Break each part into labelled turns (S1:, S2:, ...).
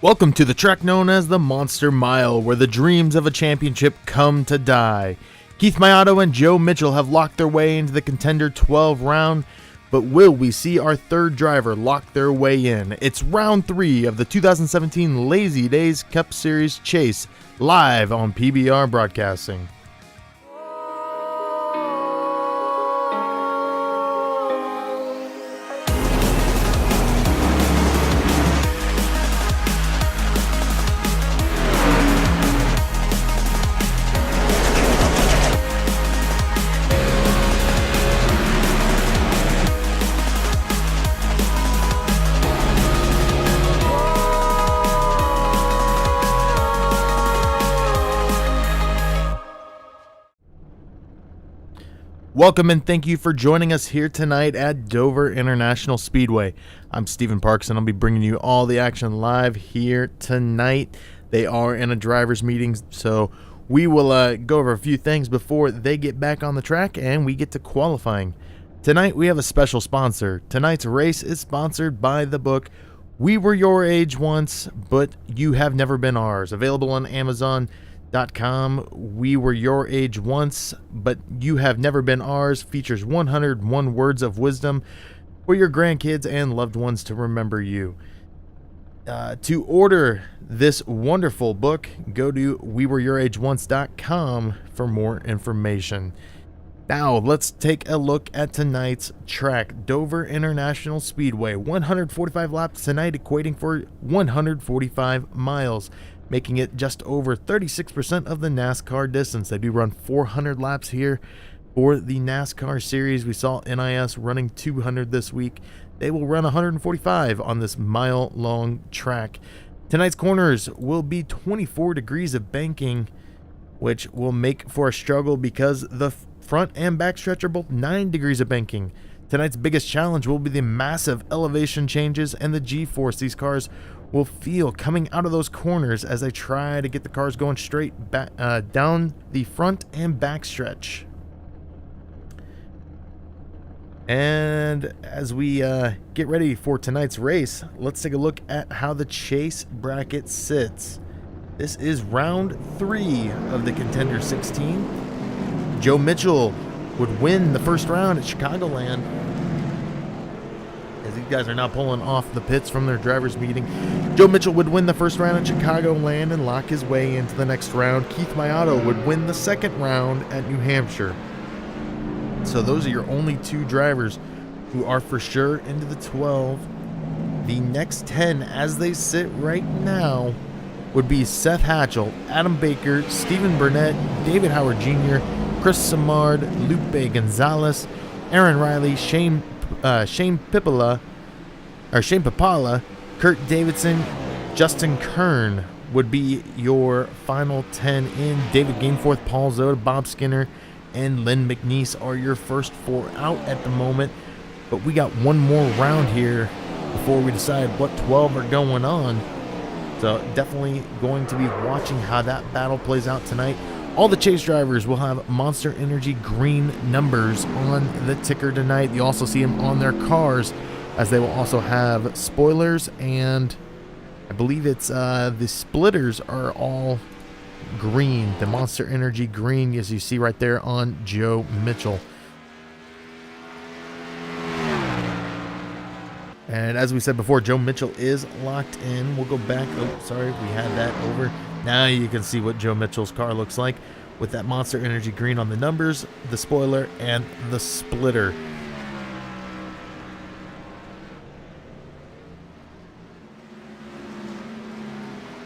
S1: Welcome to the track known as the Monster Mile, where the dreams of a championship come to die. Keith Mayato and Joe Mitchell have locked their way into the Contender 12 round, but will we see our third driver lock their way in? It's round 3 of the 2017 Lazy Days Cup Series Chase, live on PBR Broadcasting. Welcome and thank you for joining us here tonight at Dover International Speedway. I'm Stephen Parks and I'll be bringing you all the action live here tonight. They are in a driver's meeting, so we will go over a few things before they get back on the track and we get to qualifying. Tonight we have a special sponsor. Tonight's race is sponsored by the book We Were Your Age Once, But You Have Never Been Ours. Available on Amazon.com. We Were Your Age Once, But You Have Never Been Ours features 101 words of wisdom for your grandkids and loved ones to remember you. To order this wonderful book, go to weweryourageonce.com for more information. Now, let's take a look at tonight's track. Dover International Speedway, 145 laps tonight, equating for 145 miles. Making it just over 36% of the NASCAR distance. They do run 400 laps here for the NASCAR series. We saw NIS running 200 this week. They will run 145 on this mile-long track. Tonight's corners will be 24 degrees of banking, which will make for a struggle because the front and back stretch are both 9 degrees of banking. Tonight's biggest challenge will be the massive elevation changes and the G-force these cars will feel coming out of those corners as they try to get the cars going straight back, down the front and back stretch. And as we get ready for tonight's race, let's take a look at how the chase bracket sits. This is round 3 of the Contender 16. Joe Mitchell would win the first round at Chicagoland. As these guys are now pulling off the pits from their driver's meeting. Joe Mitchell would win the first round at Chicagoland and lock his way into the next round. Keith Mayato would win the second round at New Hampshire. So those are your only 2 drivers who are for sure into the 12. The next 10 as they sit right now would be Seth Hatchell, Adam Baker, Stephen Burnett, David Howard Jr., Chris Samard, Lupe Gonzalez, Aaron Riley, Shane Papala, Kurt Davidson, Justin Kern would be your final 10 in. David Gainforth, Paul Zoda, Bob Skinner, and Lynn McNeese are your first 4 out at the moment. But we got one more round here before we decide what 12 are going on. So definitely going to be watching how that battle plays out tonight. All the chase drivers will have Monster Energy green numbers on the ticker tonight. You also see them on their cars, as they will also have spoilers, and I believe it's the splitters are all green. The Monster Energy green, as you see right there on Joe Mitchell. And as we said before, Joe Mitchell is locked in. We'll go back. Oh, sorry, we had that over. Now you can see what Joe Mitchell's car looks like with that Monster Energy green on the numbers, the spoiler, and the splitter.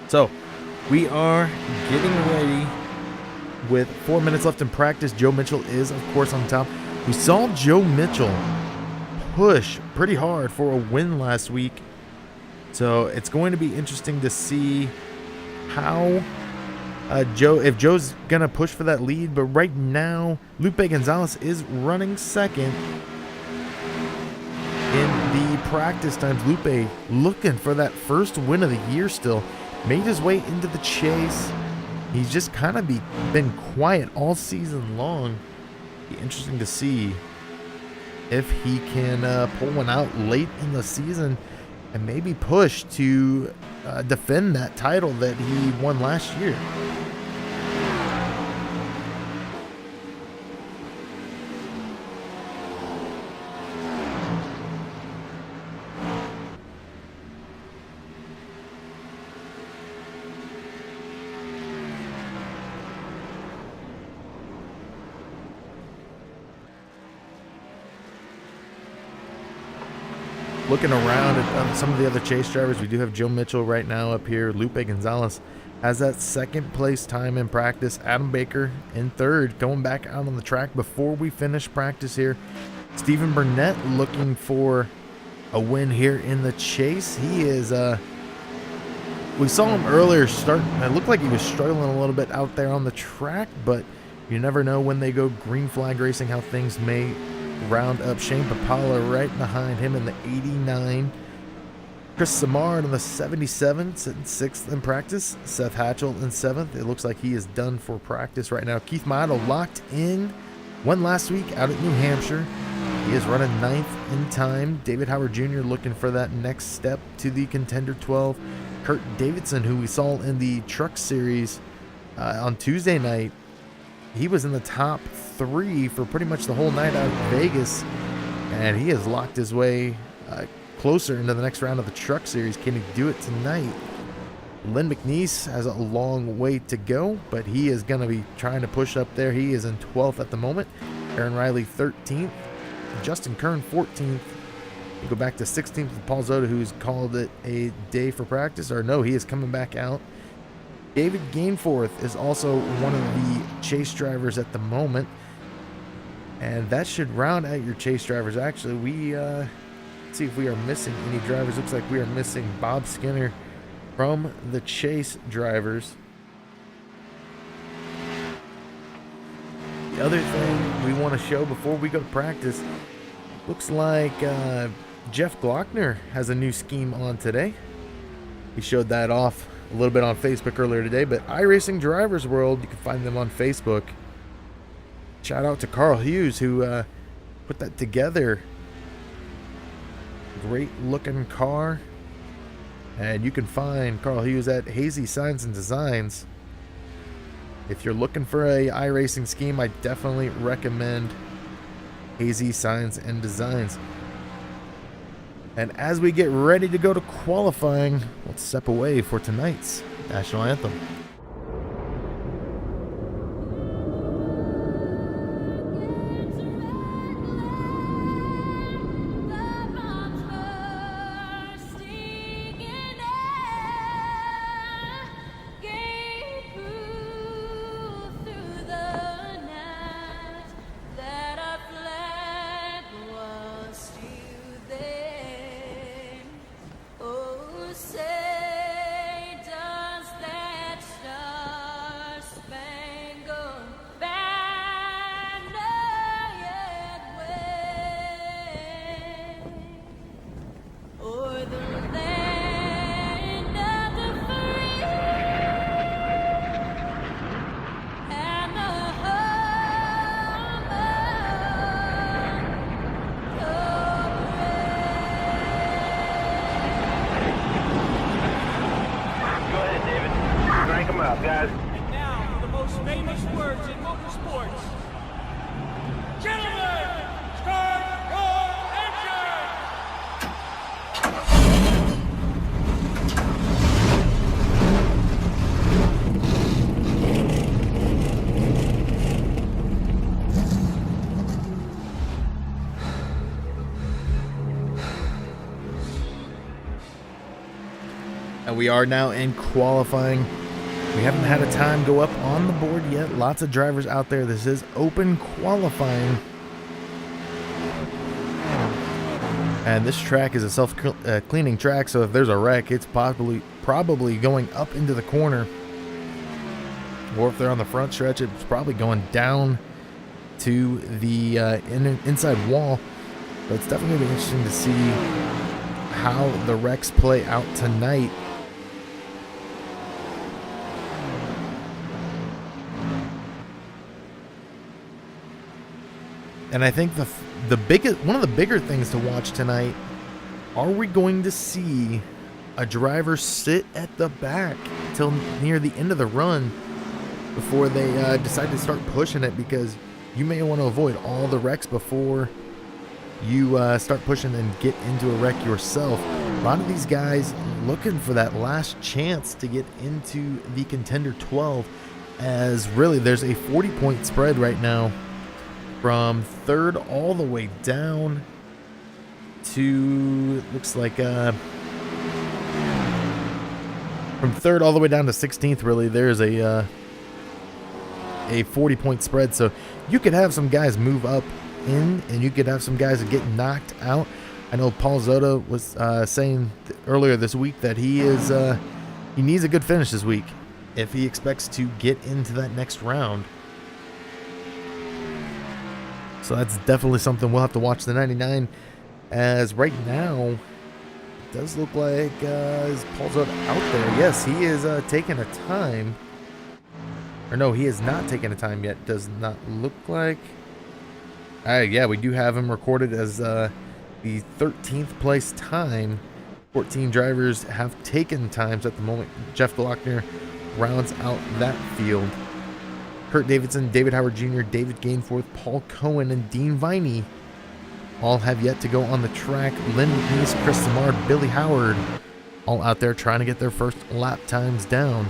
S1: So we are getting ready with 4 minutes left in practice. Joe Mitchell is, of course, on top. We saw Joe Mitchell push pretty hard for a win last week. So it's going to be interesting to see how if Joe's going to push for that lead. But right now, Lupe Gonzalez is running second. In the practice times, Lupe looking for that first win of the year still. Made his way into the chase. He's just kind of been quiet all season long. Be interesting to see if he can pull one out late in the season. and maybe push to defend that title that he won last year. Looking around at some of the other chase drivers, we do have Joe Mitchell right now up here. Lupe Gonzalez has that second place time in practice. Adam Baker in third, going back out on the track before we finish practice here. Stephen Burnett looking for a win here in the chase. He is, we saw him earlier start. It looked like he was struggling a little bit out there on the track, but you never know when they go green flag racing how things may round up. Shane Papala right behind him in the 89. Chris Samard in the 77, sitting 6th in practice. Seth Hatchell in 7th. It looks like he is done for practice right now. Keith Mato locked in. Won last week out at New Hampshire. He is running 9th in time. David Howard Jr. looking for that next step to the Contender 12. Kurt Davidson, who we saw in the Truck Series on Tuesday night, he was in the top 3 for pretty much the whole night out of Vegas, and he has locked his way closer into the next round of the Truck Series. Can he do it tonight? Lynn McNeese has a long way to go, but he is going to be trying to push up there. He is in 12th at the moment. Aaron Riley 13th. Justin Kern 14th. You go back to 16th with Paul Zota, who's called it a day for practice. Or no, he is coming back out. David Gainforth is also one of the chase drivers at the moment. And that should round out your chase drivers. Actually, we see if we are missing any drivers. Looks like we are missing Bob Skinner from the chase drivers. The other thing we want to show before we go to practice, looks like Jeff Glockner has a new scheme on today. He showed that off a little bit on Facebook earlier today, but iRacing Drivers World, you can find them on Facebook. Shout out to Carl Hughes, who put that together. Great looking car. And you can find Carl Hughes at Hazy Signs and Designs. If you're looking for a iRacing scheme, I definitely recommend Hazy Signs and Designs. And as we get ready to go to qualifying, let's step away for tonight's National Anthem.
S2: Guys.
S3: And now for the most famous words in motorsports. Gentlemen, start your engine!
S1: And we are now in qualifying. We haven't had a time go up on the board yet. Lots of drivers out there. This is open qualifying. And this track is a self-cleaning track, so if there's a wreck, it's probably going up into the corner. Or if they're on the front stretch, it's probably going down to the inside wall. But it's definitely going to be interesting to see how the wrecks play out tonight. And I think one of the bigger things to watch tonight Are we going to see a driver sit at the back till near the end of the run before they decide to start pushing it? Because you may want to avoid all the wrecks before you start pushing and get into a wreck yourself. A lot of these guys looking for that last chance to get into the contender 12, as really there's a 40-point spread right now from third all the way down to, looks like from third all the way down to 16th. Really, there's a 40-point spread, so you could have some guys move up in, and you could have some guys that get knocked out. I know Paul Zota was saying earlier this week that he needs a good finish this week if he expects to get into that next round. So that's definitely something we'll have to watch the 99. As right now, it does look like is Paul Zota out there. Yes, he is taking a time. Or no, he is not taking a time yet. Does not look like. Yeah, we do have him recorded as the 13th place time. 14 drivers have taken times at the moment. Jeff Glockner rounds out that field. Kurt Davidson, David Howard Jr., David Gainforth, Paul Cohen, and Dean Viney all have yet to go on the track. Lynn McNeese, Chris Samard, Billy Howard, all out there trying to get their first lap times down.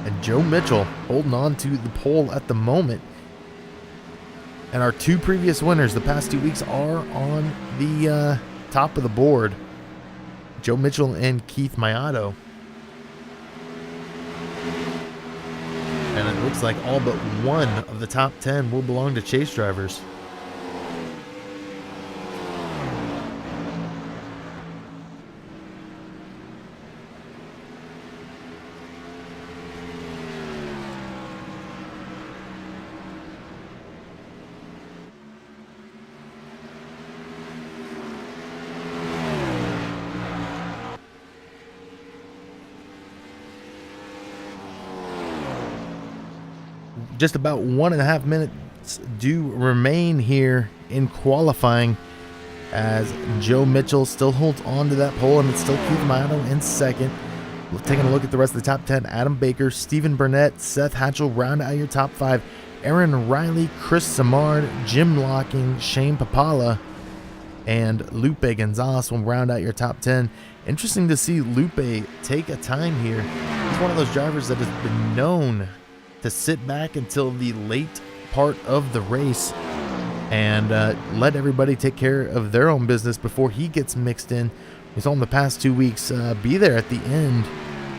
S1: And Joe Mitchell holding on to the pole at the moment. And our two previous winners the past 2 weeks are on the top of the board. Joe Mitchell and Keith Mayato. And it looks like all but one of the top 10 will belong to chase drivers. Just about 1.5 minutes do remain here in qualifying, as Joe Mitchell still holds on to that pole, and it's still Keith Mayato in second. We're taking a look at the rest of the top 10. Adam Baker, Stephen Burnett, Seth Hatchell round out your top 5. Aaron Riley, Chris Samard, Jim Locking, Shane Papala, and Lupe Gonzalez will round out your top 10. Interesting to see Lupe take a time here. He's one of those drivers that has been known to sit back until the late part of the race and let everybody take care of their own business before he gets mixed in. We saw him the past 2 weeks be there at the end,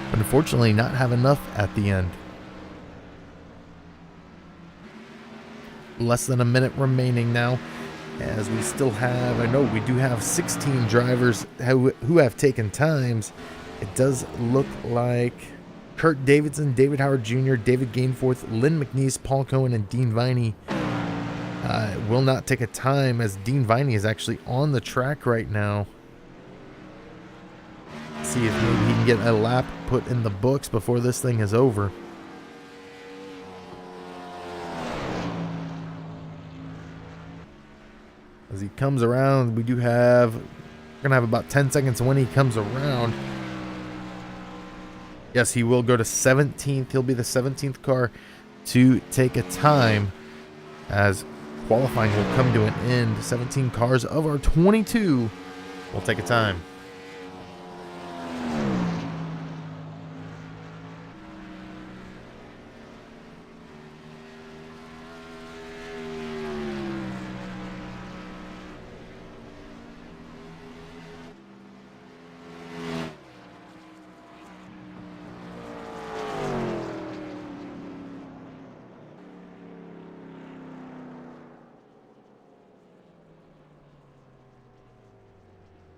S1: but unfortunately not have enough at the end. Less than a minute remaining now, as we still have, I know we do have 16 drivers who have taken times. It does look like Kurt Davidson, David Howard Jr., David Gainforth, Lynn McNeese, Paul Cohen, and Dean Viney will not take a time, as Dean Viney is actually on the track right now. See if maybe he can get a lap put in the books before this thing is over. As he comes around, we're going to have about 10 seconds when he comes around. Yes, he will go to 17th. He'll be the 17th car to take a time, as qualifying will come to an end. 17 cars of our 22 will take a time.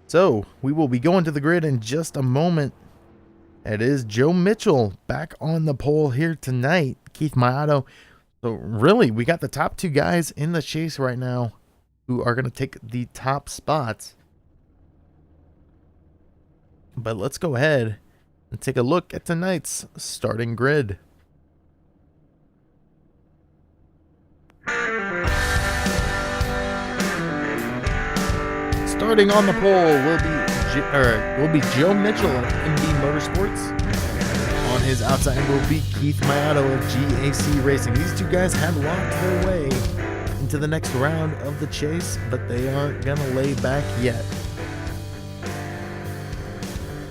S1: So we will be going to the grid in just a moment. It is Joe Mitchell back on the pole here tonight. Keith Mayato. So really, we got the top two guys in the chase right now who are going to take the top spots. But let's go ahead and take a look at tonight's starting grid. Starting on the pole will be Joe Mitchell of MB Motorsports. On his outside will be Keith Mayato of GAC Racing. These two guys have locked their way into the next round of the chase, but they aren't going to lay back yet.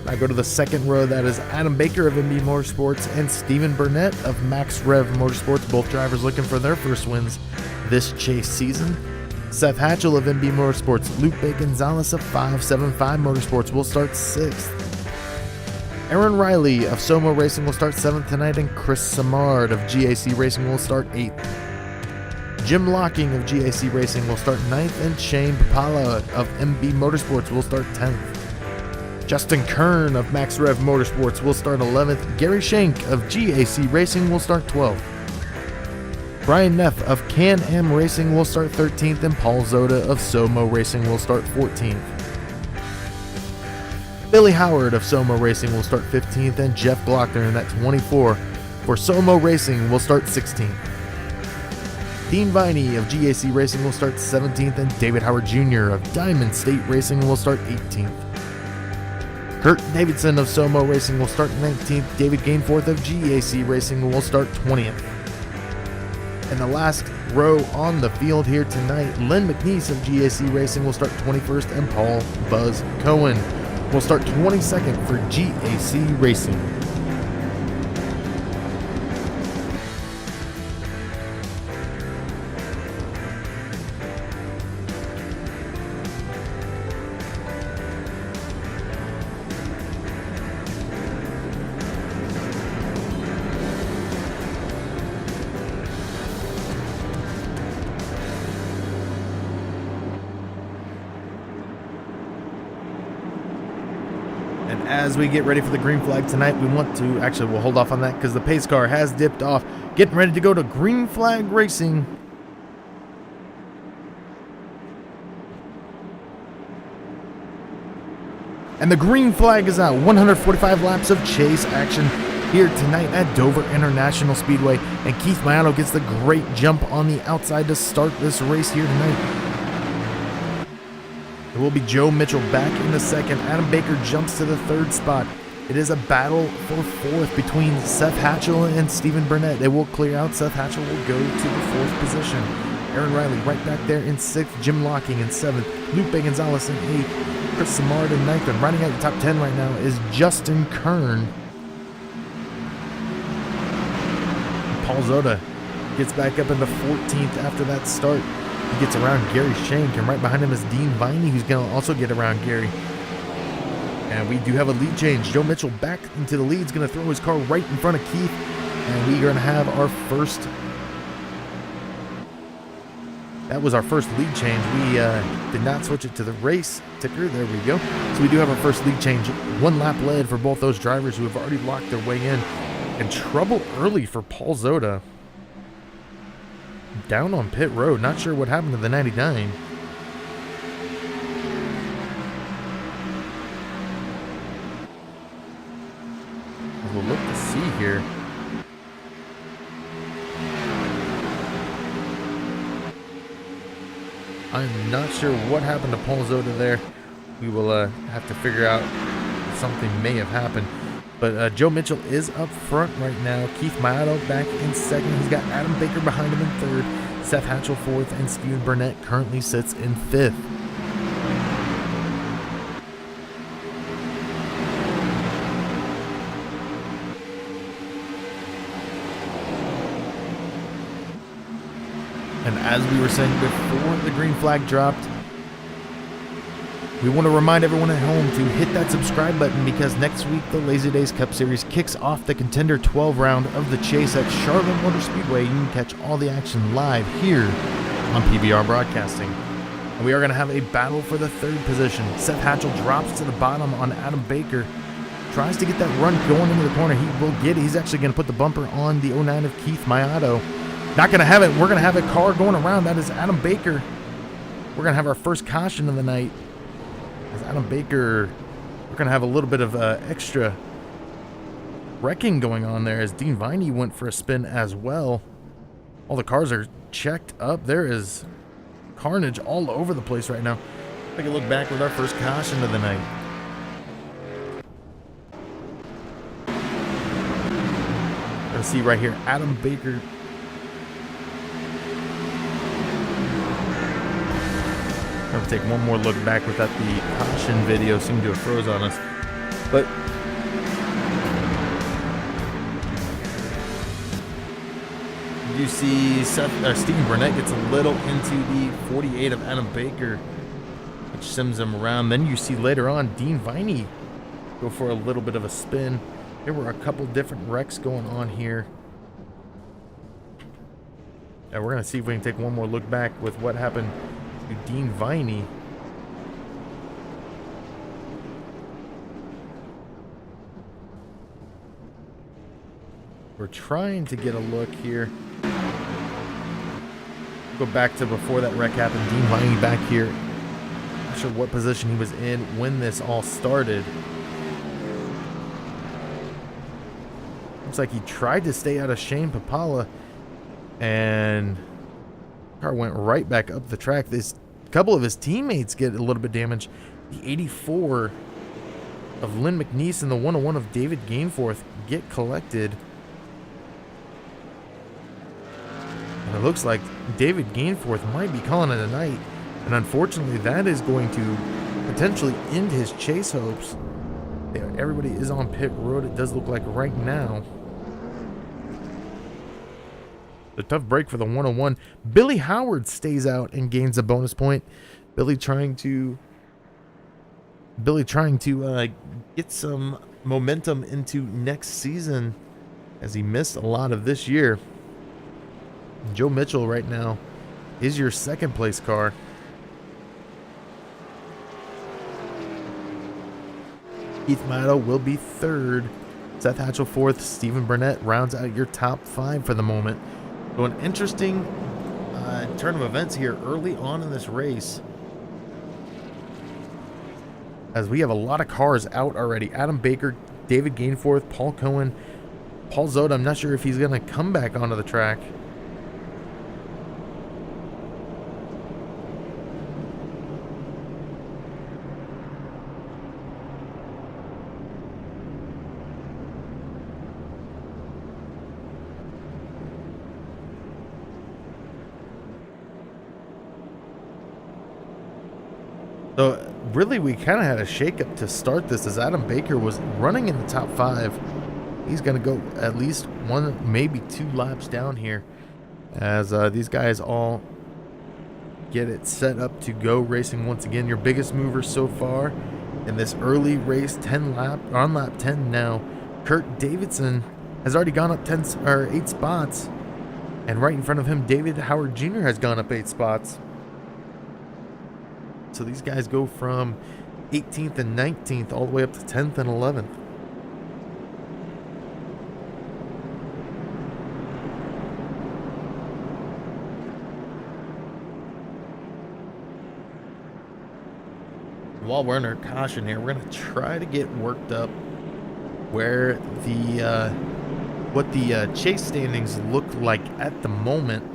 S1: I go to the second row. That is Adam Baker of MB Motorsports and Stephen Burnett of Max Rev Motorsports, both drivers looking for their first wins this chase season. Seth Hatchell of MB Motorsports, Lupe Gonzalez of 575 Motorsports will start 6th. Aaron Riley of SoMO Racing will start 7th tonight, and Chris Samard of GAC Racing will start 8th. Jim Locking of GAC Racing will start 9th, and Shane Papala of MB Motorsports will start 10th. Justin Kern of Max Rev Motorsports will start 11th. Gary Shank of GAC Racing will start 12th. Brian Neff of Can-Am Racing will start 13th, and Paul Zoda of SoMO Racing will start 14th. Billy Howard of SoMO Racing will start 15th, and Jeff Glockner in that 24 for SoMO Racing will start 16th. Dean Viney of GAC Racing will start 17th, and David Howard Jr. of Diamond State Racing will start 18th. Kurt Davidson of SoMO Racing will start 19th. David Gainforth of GAC Racing will start 20th. In the last row on the field here tonight, Len McNeese of GAC Racing will start 21st, and Paul Buzz Cohen will start 22nd for GAC Racing. As we get ready for the green flag tonight, we'll hold off on that because the pace car has dipped off. Getting ready to go to green flag racing. And the green flag is out. 145 laps of chase action here tonight at Dover International Speedway. And Keith Mayato gets the great jump on the outside to start this race here tonight. It will be Joe Mitchell back in the second. Adam Baker jumps to the third spot. It is a battle for fourth between Seth Hatchell and Stephen Burnett. They will clear out. Seth Hatchell will go to the fourth position. Aaron Riley right back there in sixth. Jim Locking in seventh. Lupe Gonzalez in eighth. Chris Samard in ninth. And riding out the top 10 right now is Justin Kern. Paul Zoda gets back up into 14th after that start. He gets around Gary Shank, and right behind him is Dean Viney, who's going to also get around Gary. And we do have a lead change. Joe Mitchell back into the lead. He's going to throw his car right in front of Keith. And we're going to have our first... That was our first lead change. We did not switch it to the race ticker. There we go. So we do have our first lead change. One lap led for both those drivers who have already locked their way in. And trouble early for Paul Zoda. Down on pit road. Not sure what happened to the 99. We'll look to see here. I'm not sure what happened to Paul Zoda there. We will have to figure out if something may have happened. But Joe Mitchell is up front right now. Keith Mayato back in second. He's got Adam Baker behind him in third. Seth Hatchell fourth. And Stephen Burnett currently sits in fifth. And as we were saying before the green flag dropped, we want to remind everyone at home to hit that subscribe button because next week the Lazy Days Cup Series kicks off the Contender 12 round of the chase at Charlotte Motor Speedway. You can catch all the action live here on PBR Broadcasting. And we are going to have a battle for the third position. Seth Hatchell drops to the bottom on Adam Baker. Tries to get that run going into the corner. He will get it. He's actually going to put the bumper on the 09 of Keith Mayato. Not going to have it. We're going to have a car going around. That is Adam Baker. We're going to have our first caution of the night. As Adam Baker, we're going to have a little bit of extra wrecking going on there as Dean Viney went for a spin as well. All the cars are checked up. There is carnage all over the place right now. Take a look back with our first caution of the night. Gonna see right here, Adam Baker. Gonna take one more look back with that. The caution video seemed to have froze on us, but you see Stephen Burnett gets a little into the 48 of Adam Baker, which sims him around. Then you see later on Dean Viney go for a little bit of a spin. There were a couple different wrecks going on here. And we're going to see if we can take one more look back with what happened to Dean Viney. We're trying to get a look here. Go back to before that wreck happened. Dean Viney back here. Not sure what position he was in when this all started. Looks like he tried to stay out of Shane Papala, and the car went right back up the track. This couple of his teammates get a little bit damaged. The 84 of Lynn McNeese and the 101 of David Gainforth get collected. And it looks like David Gainforth might be calling it a night, and unfortunately that is going to potentially end his chase hopes. Everybody is on pit road, it does look like right now. A tough break for the 101. Billy Howard stays out and gains a bonus point. Billy trying to get some momentum into next season, as he missed a lot of this year. Joe Mitchell right now is your second place car. Keith Matto will be third. Seth Hatchell fourth. Stephen Burnett rounds out your top five for the moment. So an interesting turn of events here early on in this race, as we have a lot of cars out already. Adam Baker, David Gainforth, Paul Cohen, Paul Zoda. I'm not sure if he's going to come back onto the track. So really we kind of had a shakeup to start this, as Adam Baker was running in the top five. He's going to go at least one, maybe two laps down here, as these guys all get it set up to go racing once again. Your biggest mover so far in this early race, on lap 10 now. Kurt Davidson has already gone up 8 spots, and right in front of him, David Howard Jr. has gone up 8 spots. So these guys go from 18th and 19th all the way up to 10th and 11th. While we're under caution here, we're going to try to get worked up where what the chase standings look like at the moment.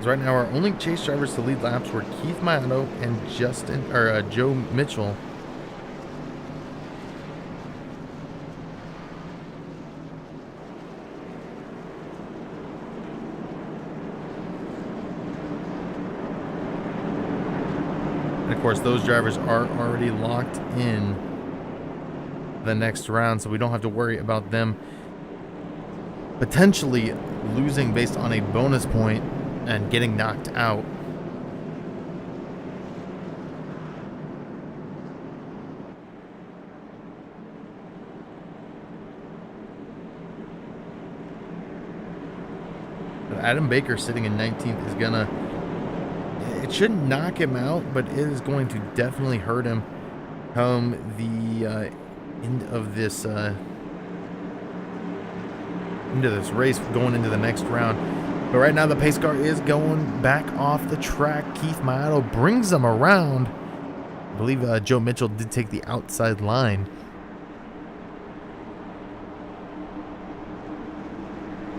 S1: Right now, our only chase drivers to lead laps were Keith Mato and Joe Mitchell. And of course, those drivers are already locked in the next round, so we don't have to worry about them potentially losing based on a bonus point and getting knocked out. But Adam Baker sitting in 19th is gonna, it shouldn't knock him out, but it is going to definitely hurt him come the end of this race, going into the next round. But right now the pace car is going back off the track. Keith Mato brings them around. believe Joe Mitchell did take the outside line.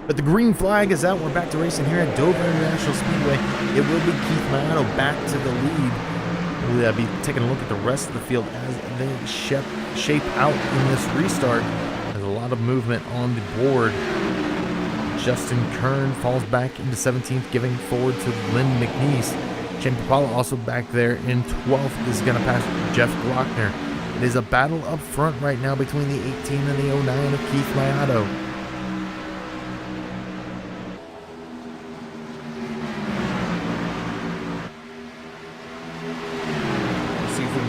S1: But the green flag is out. We're back to racing here at Dover International Speedway. It will be Keith Mayato back to the lead. We'll be taking a look at the rest of the field as they shape out in this restart. There's a lot of movement on the board. Justin Kern falls back into 17th, giving forward to Lynn McNeese. Shane Papala also back there in 12th is going to pass Jeff Glockner. It is a battle up front right now between the 18 and the 09 of Keith Mayato.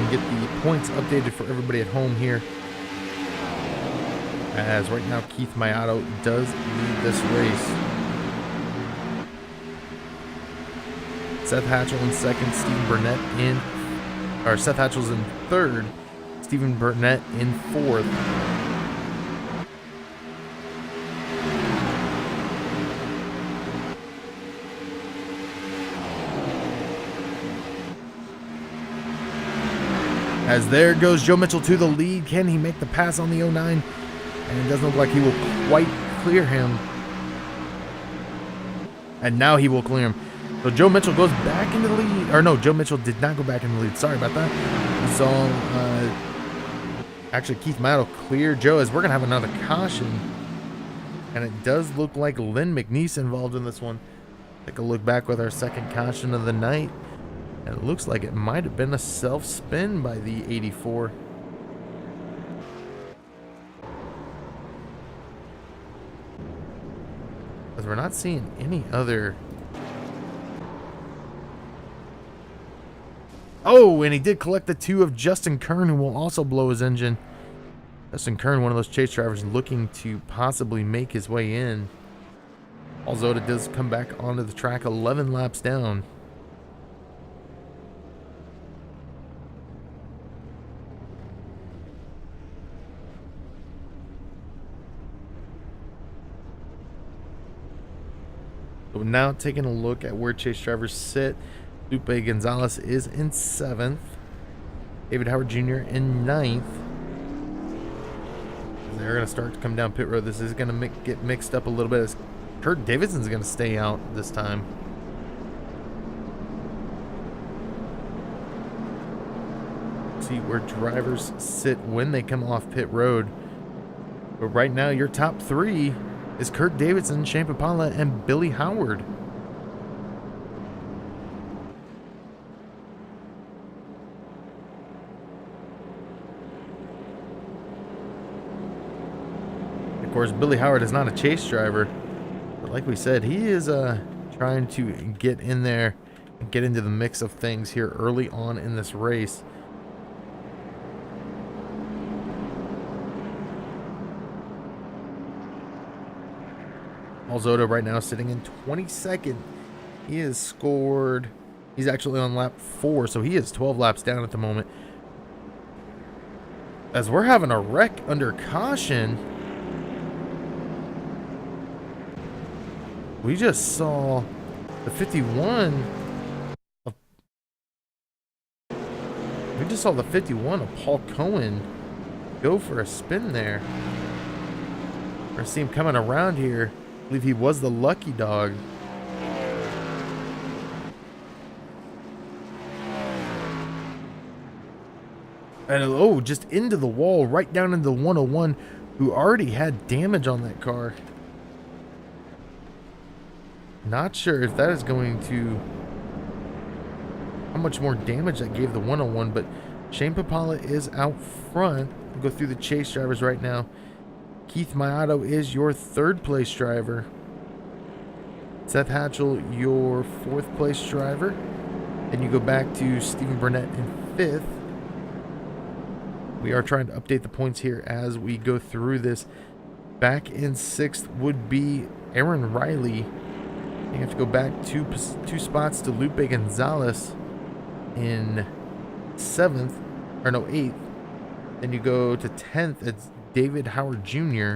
S1: Get the points updated for everybody at home here, as right now Keith Mayato does lead this race. Seth Hatchell in second, Stephen Burnett Seth Hatchell's in third, Stephen Burnett in fourth. As there goes Joe Mitchell to the lead. Can he make the pass on the 09? And it doesn't look like he will quite clear him. And now he will clear him. So Joe Mitchell goes back into the lead. Or no, Joe Mitchell did not go back in the lead. Sorry about that. We saw actually Keith Mayato clear Joe, as we're going to have another caution. And it does look like Lynn McNeese involved in this one. Take a look back with our second caution of the night. And it looks like it might have been a self-spin by the 84. Because we're not seeing any other... Oh, and he did collect the 2 of Justin Kern, who will also blow his engine. Justin Kern, one of those chase drivers looking to possibly make his way in. Alzota does come back onto the track 11 laps down. So now taking a look at where chase drivers sit. Lupe Gonzalez is in 7th. David Howard Jr. in 9th. They're going to start to come down pit road. This is going to get mixed up a little bit, as Kurt Davidson's going to stay out this time. See where drivers sit when they come off pit road. But right now, your top 3 is Kurt Davidson, Shane Papala, and Billy Howard. Of course, Billy Howard is not a chase driver, but like we said, he is trying to get in there and get into the mix of things here early on in this race. Alzota right now sitting in 22nd. He has scored. He's actually on lap 4, so he is 12 laps down at the moment. As we're having a wreck under caution. We just saw the 51. We just saw the 51 of Paul Cohen go for a spin there. I see him coming around here. I believe he was the lucky dog. And oh, just into the wall, right down into the 101, who already had damage on that car. Not sure if that is going to... how much more damage that gave the 101, but Shane Papala is out front. We'll go through the chase drivers right now. Keith Mayato is your 3rd place driver. Seth Hatchell, your 4th place driver. Then you go back to Stephen Burnett in 5th. We are trying to update the points here as we go through this. Back in 6th would be Aaron Riley. You have to go back two spots to Lupe Gonzalez in 7th, or no, 8th. Then you go to 10th. It's David Howard Jr.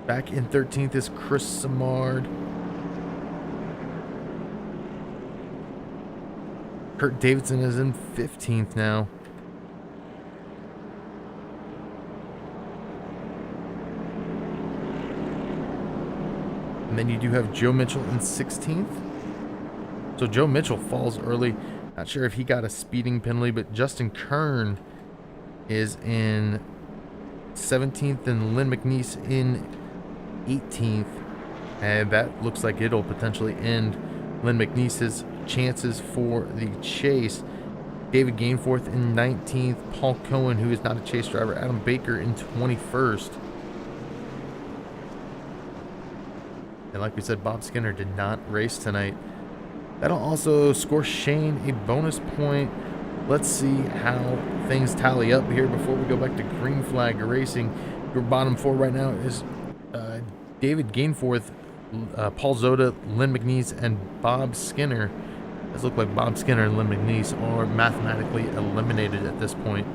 S1: Back in 13th is Chris Samard. Kurt Davidson is in 15th now. And then you do have Joe Mitchell in 16th. So Joe Mitchell falls early. Not sure if he got a speeding penalty, but Justin Kern is in 17th and Lynn McNeese in 18th. And that looks like it'll potentially end Lynn McNeese's chances for the chase. David Gainforth in 19th. Paul Cohen, who is not a chase driver. Adam Baker in 21st. And like we said, Bob Skinner did not race tonight. That'll also score Shane a bonus point. Let's see how things tally up here before we go back to green flag racing. Your bottom four right now is David Gainforth, Paul Zoda, Lynn McNeese, and Bob Skinner. It does look like Bob Skinner and Lynn McNeese are mathematically eliminated at this point.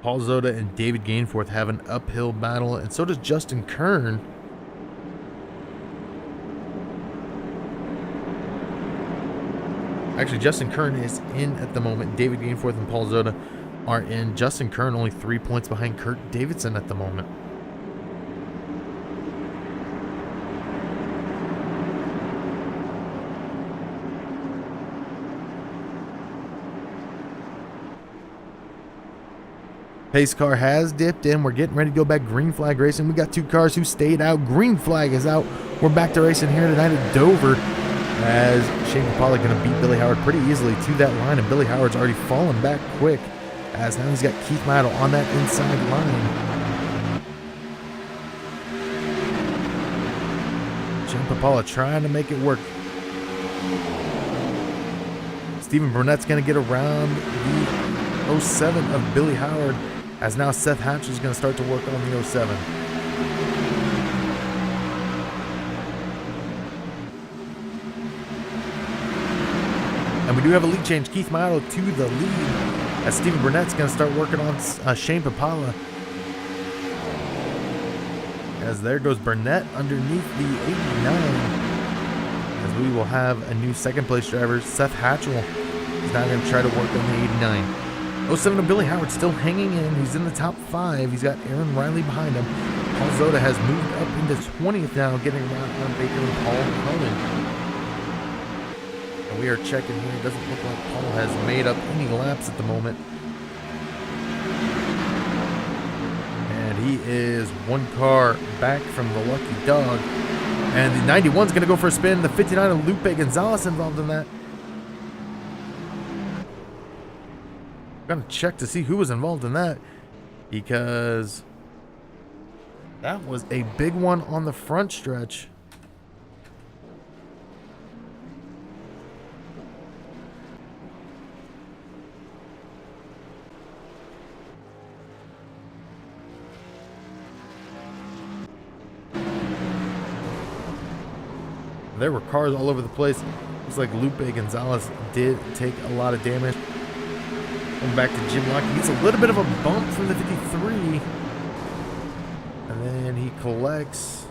S1: Paul Zoda and David Gainforth have an uphill battle, and so does Justin Kern. Actually, Justin Kern is in at the moment. David Gainforth and Paul Zoda are in. Justin Kern only 3 points behind Kurt Davidson at the moment. Pace car has dipped in. We're getting ready to go back green flag racing. We got two cars who stayed out. Green flag is out. We're back to racing here tonight at Dover, as Shane Papali going to beat Billy Howard pretty easily to that line, and Billy Howard's already fallen back quick, as now he's got Keith Mattel on that inside line. Shane Papali trying to make it work. Stephen Burnett's going to get around the 07 of Billy Howard, as now Seth Hatch is going to start to work on the 07. And we do have a lead change. Keith Mattel to the lead, as Stephen Burnett's going to start working on Shane Papali. As there goes Burnett underneath the 89. As we will have a new second place driver. Seth Hatchell is now going to try to work on the 89. 07 of Billy Howard still hanging in. He's in the top 5. He's got Aaron Riley behind him. Paul Zoda has moved up into 20th now, getting around Adam Baker and Paul Cohen. And we are checking here. It doesn't look like Paul has made up any laps at the moment. And he is one car back from the lucky dog. And the 91 is going to go for a spin. The 59 of Lupe Gonzalez involved in that. I'm going to check to see who was involved in that, because that was a big one on the front stretch. There were cars all over the place. Looks like Lupe Gonzalez did take a lot of damage. Going back to Jim Locke. He gets a little bit of a bump from the 53. And then he collects.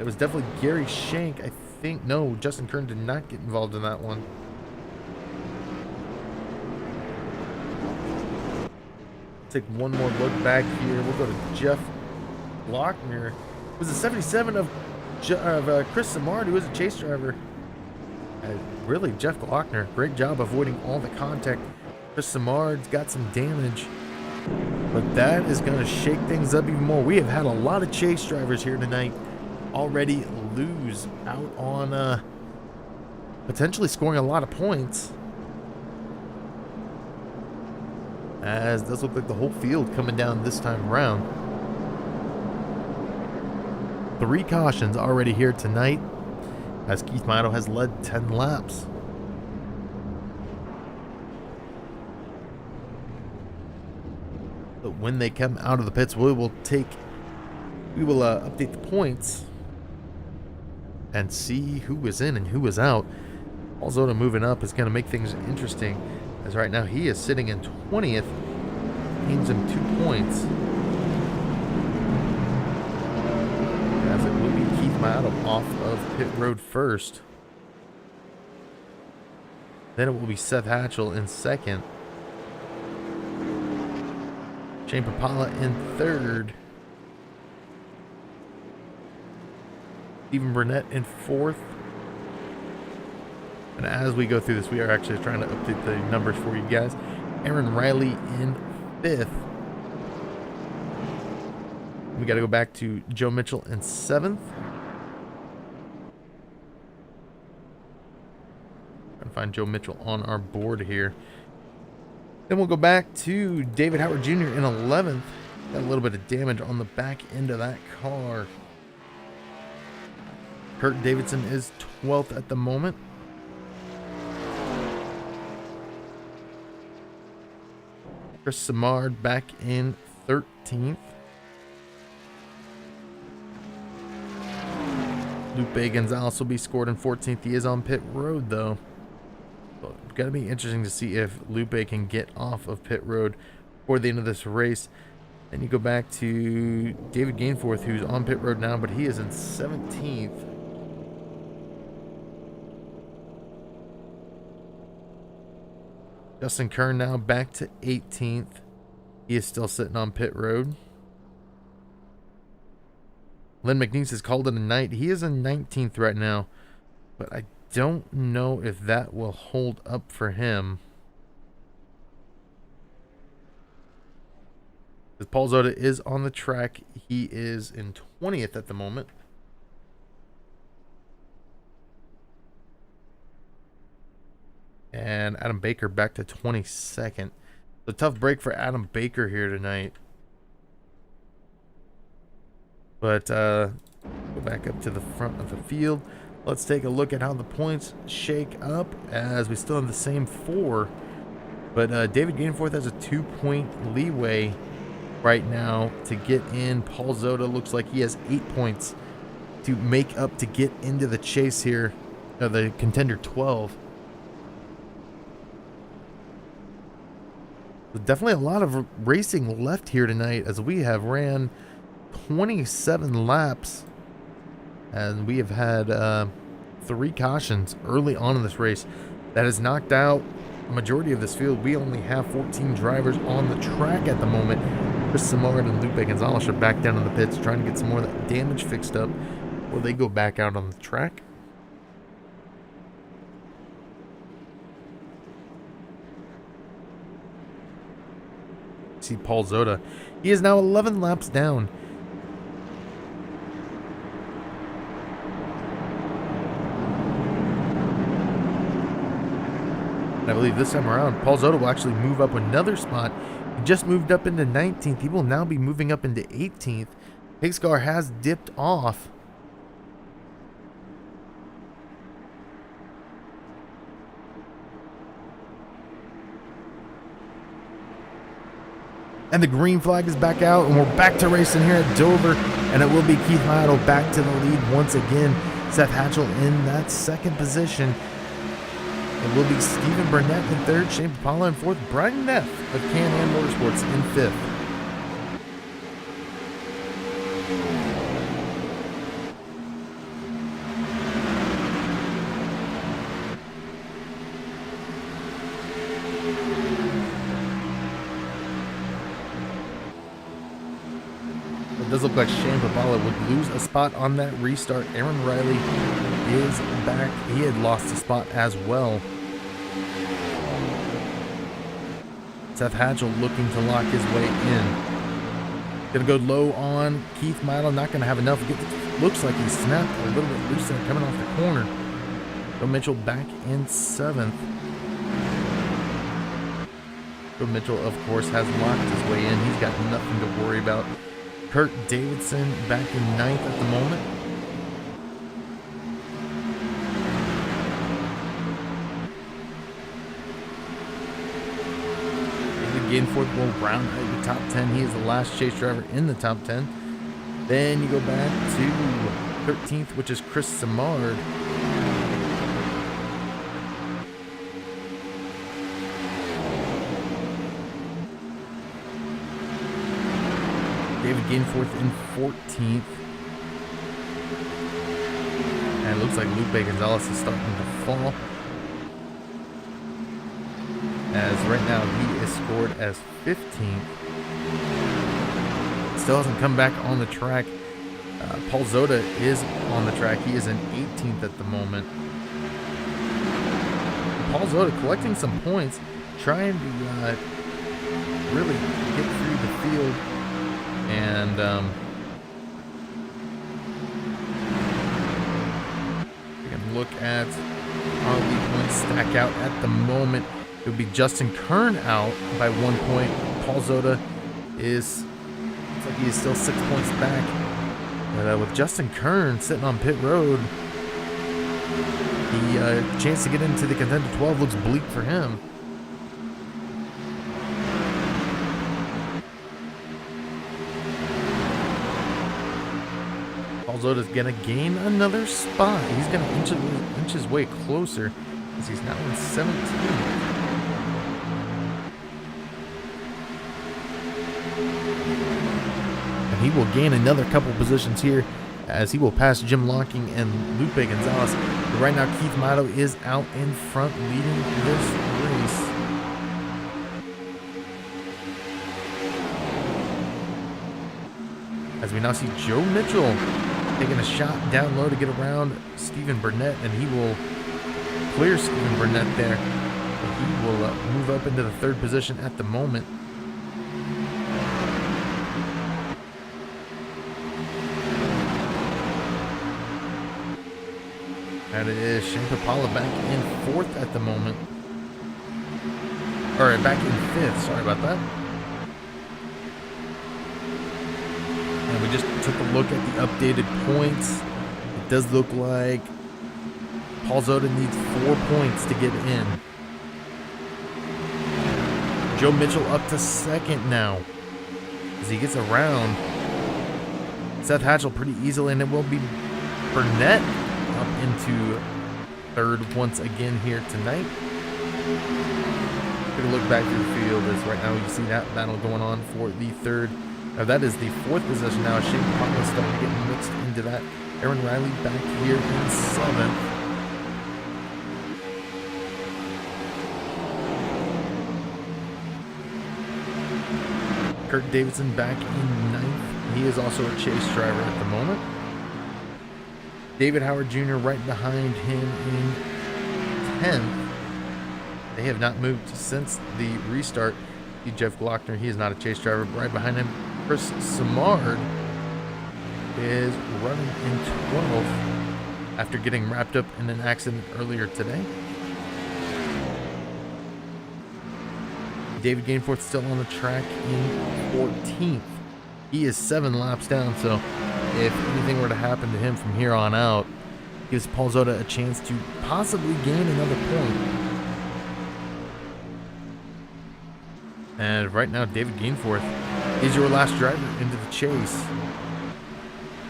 S1: It was definitely Gary Shank, I think. No, Justin Kern did not get involved in that one. Take one more look back here. We'll go to Jeff Lochner. It was the 77 of Chris Samard, who was a chase driver. Really, Jeff Lochner, great job avoiding all the contact. Chris Samard's got some damage, but that is going to shake things up even more. We have had a lot of chase drivers here tonight already lose out on potentially scoring a lot of points, as it does look like the whole field coming down this time around. 3 cautions already here tonight, as Keith Mattel has led 10 laps. But when they come out of the pits, we will update the points and see who is in and who is out. Paul Zoda moving up is going to make things interesting, as right now he is sitting in 20th. Gains him 2 points. As it will be Keith Motto off of pit road first. Then it will be Seth Hatchell in second. Shane Papala in third. Stephen Burnett in fourth. And as we go through this, we are actually trying to update the numbers for you guys. Aaron Riley in fifth. We got to go back to Joe Mitchell in seventh. Trying to find Joe Mitchell on our board here. Then we'll go back to David Howard Jr. in 11th. Got a little bit of damage on the back end of that car. Kurt Davidson is 12th at the moment. Chris Samard back in 13th. Lupe Gonzalez will be scored in 14th. He is on pit road, though. So it's got to be interesting to see if Lupe can get off of pit road before the end of this race. Then you go back to David Gainforth, who's on pit road now, but he is in 17th. Justin Kern now back to 18th. He is still sitting on pit road. Len McNeese has called it a night. He is in 19th right now, but I don't know if that will hold up for him. As Paul Zota is on the track, he is in 20th at the moment. And Adam Baker back to 22nd. A tough break for Adam Baker here tonight. But go back up to the front of the field. Let's take a look at how the points shake up as we still have the same four. But David Gainforth has a 2-point leeway right now to get in. Paul Zota looks like he has 8 points to make up to get into the chase here. The contender 12. Definitely a lot of racing left here tonight as we have ran 27 laps and we have had 3 cautions early on in this race. That has knocked out a majority of this field. We only have 14 drivers on the track at the moment. Chris Samard and Lupe Gonzalez are back down in the pits trying to get some more of that damage fixed up before they go back out on the track. See Paul Zota. He is now 11 laps down. And I believe this time around, Paul Zota will actually move up another spot. He just moved up into 19th. He will now be moving up into 18th. His car has dipped off. And the green flag is back out, and we're back to racing here at Dover. And it will be Keith Motto back to the lead once again. Seth Hatchell in that second position. It will be Stephen Burnett in third, Shane Papala in fourth, Brian Neff of Can-Am Motorsports in fifth. It does look like Shane Papala would lose a spot on that restart. Aaron Riley is back. He had lost a spot as well. Seth Hatchell looking to lock his way in. Gonna go low on Keith Motto. Not gonna have enough. Looks like he snapped a little bit loose there coming off the corner. Joe Mitchell back in 7th. Joe Mitchell, of course, has locked his way in. He's got nothing to worry about. Kurt Davidson back in 9th at the moment. Gainforth will round out the top 10. He is the last chase driver in the top 10. Then you go back to 13th, which is Chris Samard. David Gainforth in 14th. looks like Lupe Gonzalez is starting to fall. As right now he is scored as 15th. Still hasn't come back on the track. Paul Zota is on the track. He is in 18th at the moment. Paul Zota collecting some points, trying to really get through the field. And we can look at how the points stack out at the moment. It would be Justin Kern out by 1 point. Paul Zota is, looks like he is still 6 points back. But with Justin Kern sitting on pit road, the chance to get into the contender 12 looks bleak for him. Paul Zota's going to gain another spot. He's going to inch his way closer as he's now in 17th. He will gain another couple positions here as he will pass Jim Locking and Lupe Gonzalez. But right now, Keith Mato is out in front leading this race. As we now see Joe Mitchell taking a shot down low to get around Stephen Burnett, and he will clear Stephen Burnett there. He will move up into the third position at the moment. And it is Shane Papala back in fourth at the moment. Or back in fifth, sorry about that. And we just took a look at the updated points. It does look like Paul Zota needs 4 points to get in. Joe Mitchell up to second now as he gets around Seth Hatchell pretty easily, and it will be Burnett up into third once again here tonight. Take a look back through the field as right now you see that battle going on for the third. Now that is the fourth position now. Shane Papala starting to get mixed into that. Aaron Riley back here in seventh. Kurt Davidson back in ninth. He is also a chase driver at the moment. David Howard Jr. right behind him in 10th. They have not moved since the restart. Jeff Glockner, he is not a chase driver. Right behind him, Chris Samard is running in 12th after getting wrapped up in an accident earlier today. David Gainforth still on the track in 14th. He is 7 laps down, so if anything were to happen to him from here on out, gives Paul Zota a chance to possibly gain another point. And right now, David Gainforth is your last driver into the chase.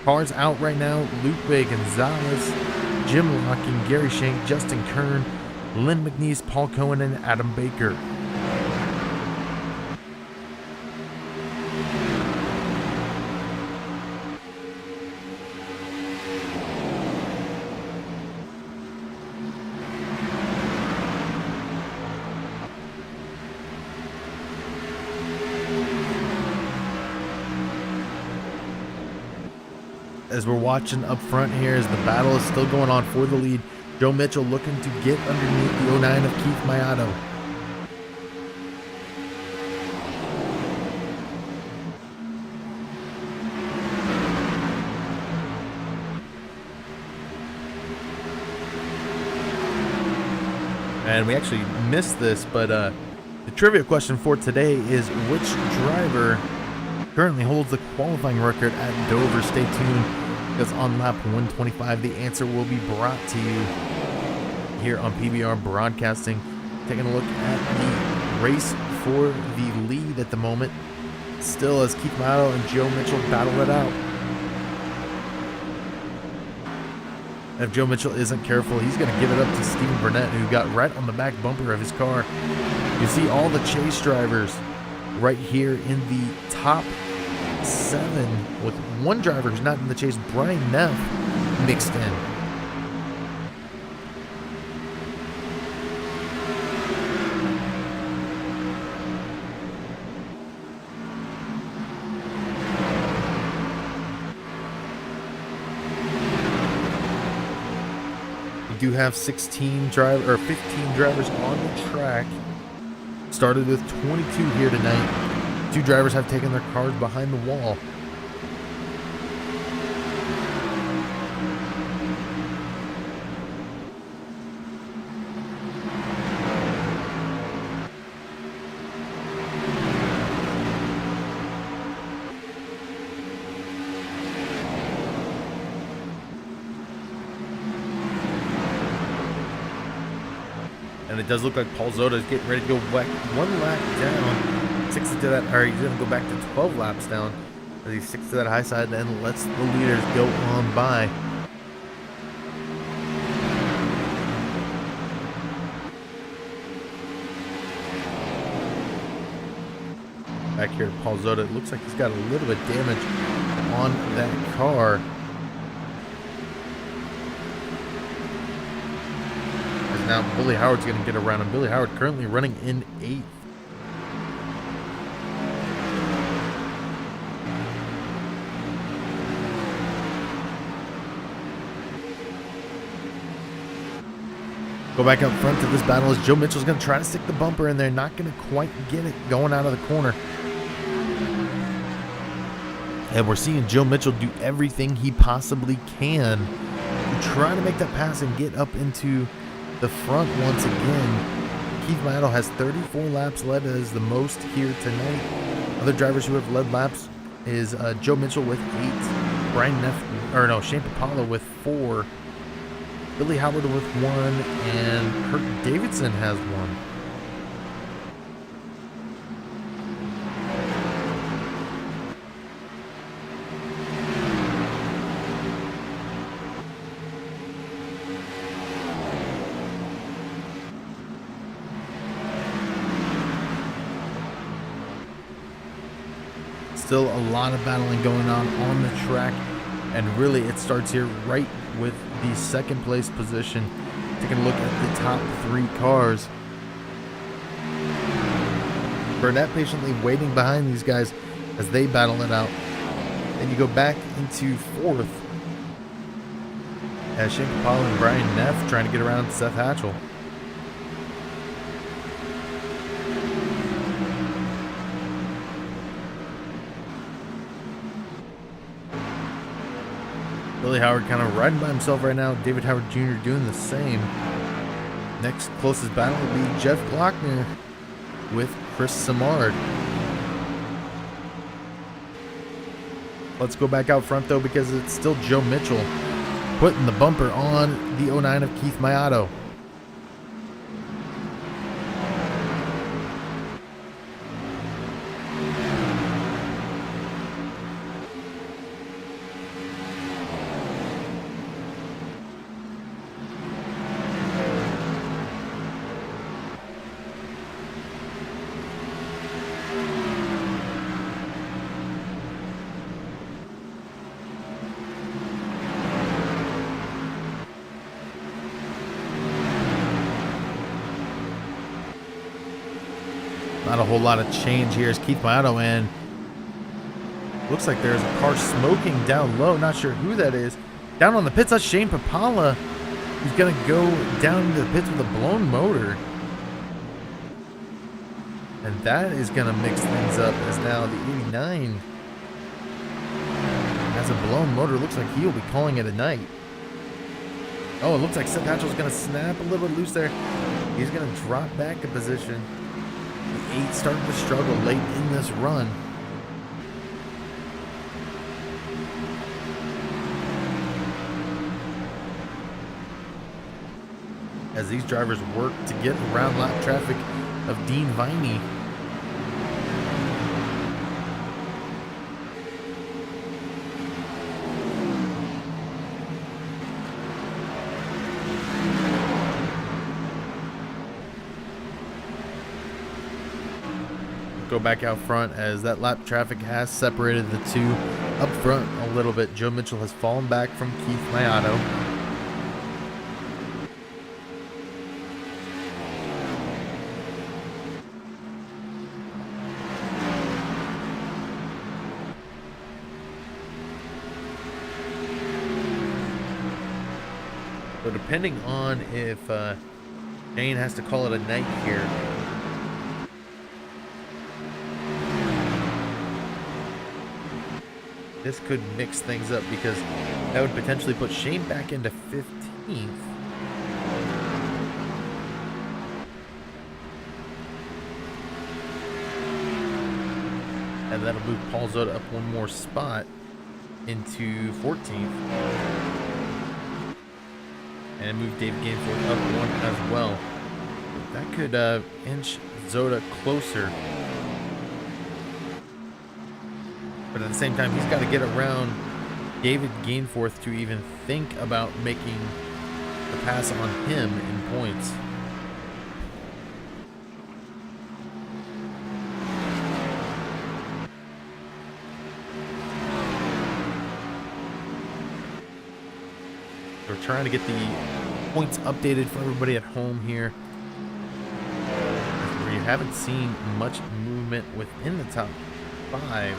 S1: Cars out right now: Lupe Gonzalez, Jim Locking, Gary Shank, Justin Kern, Lynn McNeese, Paul Cohen, and Adam Baker. As we're watching up front here, as the battle is still going on for the lead, Joe Mitchell looking to get underneath the 09 of Keith Mayato. And we actually missed this, but the trivia question for today is which driver currently holds the qualifying record at Dover? Stay tuned, because on lap 125, the answer will be brought to you here on PBR Broadcasting. Taking a look at the race for the lead at the moment. Still as Keith Mato and Joe Mitchell battle it out. And if Joe Mitchell isn't careful, he's going to give it up to Stephen Burnett, who got right on the back bumper of his car. You see all the chase drivers right here in the top 7, with one driver who's not in the chase, Brian Neff, mixed in. do have 15 drivers on the track. Started with 22 here tonight. 2 drivers have taken their cars behind the wall. And it does look like Paul Zota is getting ready to go back 1 lap down. 6 to that, or he's going to go back to 12 laps down as he sticks to that high side and lets the leaders go on by. Back here to Paul Zota, it looks like he's got a little bit of damage on that car. Now Billy Howard's going to get around him. Billy Howard currently running in 8th. Go back up front to this battle as Joe Mitchell's going to try to stick the bumper in there. Not going to quite get it going out of the corner. And we're seeing Joe Mitchell do everything he possibly can to try to make that pass and get up into the front once again. Keith Mato has 34 laps led as the most here tonight. Other drivers who have led laps is Joe Mitchell with 8, Shane Papala with 4, Billy Howard with 1, and Kurt Davidson has 1. Still a lot of battling going on the track, and really it starts here right with the second place position. Taking a look at the top 3 cars. Burnett patiently waiting behind these guys as they battle it out. Then you go back into 4th as Shane Papala and Brian Neff trying to get around Seth Hatchell. Billy Howard kind of riding by himself right now. David Howard Jr. doing the same. Next closest battle will be Jeff Glockner with Chris Samard. Let's go back out front though, because it's still Joe Mitchell putting the bumper on the 09 of Keith Mayato. Not a whole lot of change here as Keith Mayato, and looks like there's a car smoking down low. Not sure who that is. Down on the pits, that's Shane Papala. He's going to go down into the pits with a blown motor. And that is going to mix things up as now the 89 has a blown motor. Looks like he'll be calling it a night. Oh, it looks like Seth Hatchell's going to snap a little bit loose there. He's going to drop back a position. The 8 starting to struggle late in this run. As these drivers work to get around lap traffic of Dean Viney. Go back out front as that lap traffic has separated the 2 up front a little bit. Joe Mitchell has fallen back from Keith Mayato. So depending on if Shane has to call it a night here, this could mix things up because that would potentially put Shane back into 15th. And that'll move Paul Zota up one more spot into 14th. And move David Gainforth up one as well. That could inch Zota closer. But at the same time, he's got to get around David Gainforth to even think about making the pass on him in points. We're trying to get the points updated for everybody at home here. Where you haven't seen much movement within the top 5.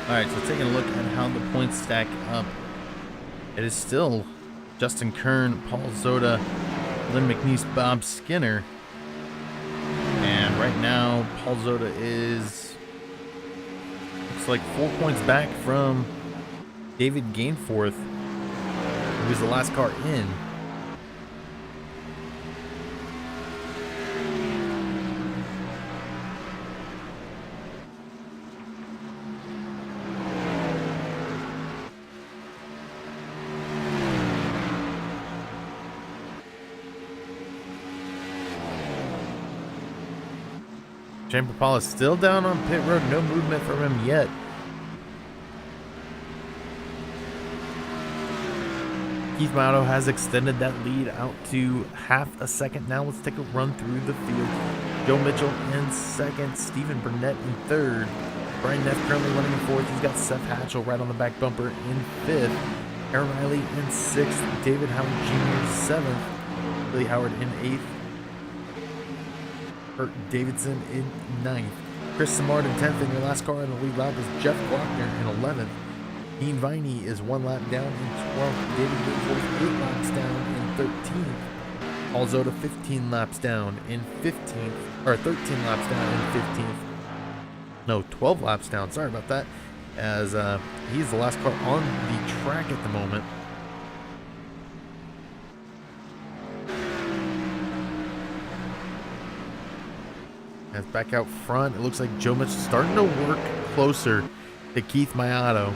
S1: Alright, so taking a look at how the points stack up. It is still Justin Kern, Paul Zota, Lynn McNeese, Bob Skinner. And right now, Paul Zota is, looks like 4 points back from David Gainforth, who was the last car in. Shane Papala is still down on pit road. No movement from him yet. Keith Mato has extended that lead out to half a second. Now let's take a run through the field. Joe Mitchell in second. Stephen Burnett in third. Brian Neff currently running in fourth. He's got Seth Hatchell right on the back bumper in fifth. Aaron Riley in sixth. David Howard Jr. seventh. Billy Howard in eighth. Kurt Davidson in 9th. Chris Samard in 10th, and your last car in the lead lap is Jeff Glockner in 11th. Dean Viney is 1 lap down in 12th. David Gainforth 8 laps down in 13th. Paul Zota 15 laps down in 15th, or 13 laps down in 15th. No, 12 laps down, sorry about that, as he's the last car on the track at the moment. As back out front, it looks like Joe Mitchell starting to work closer to Keith Mayato.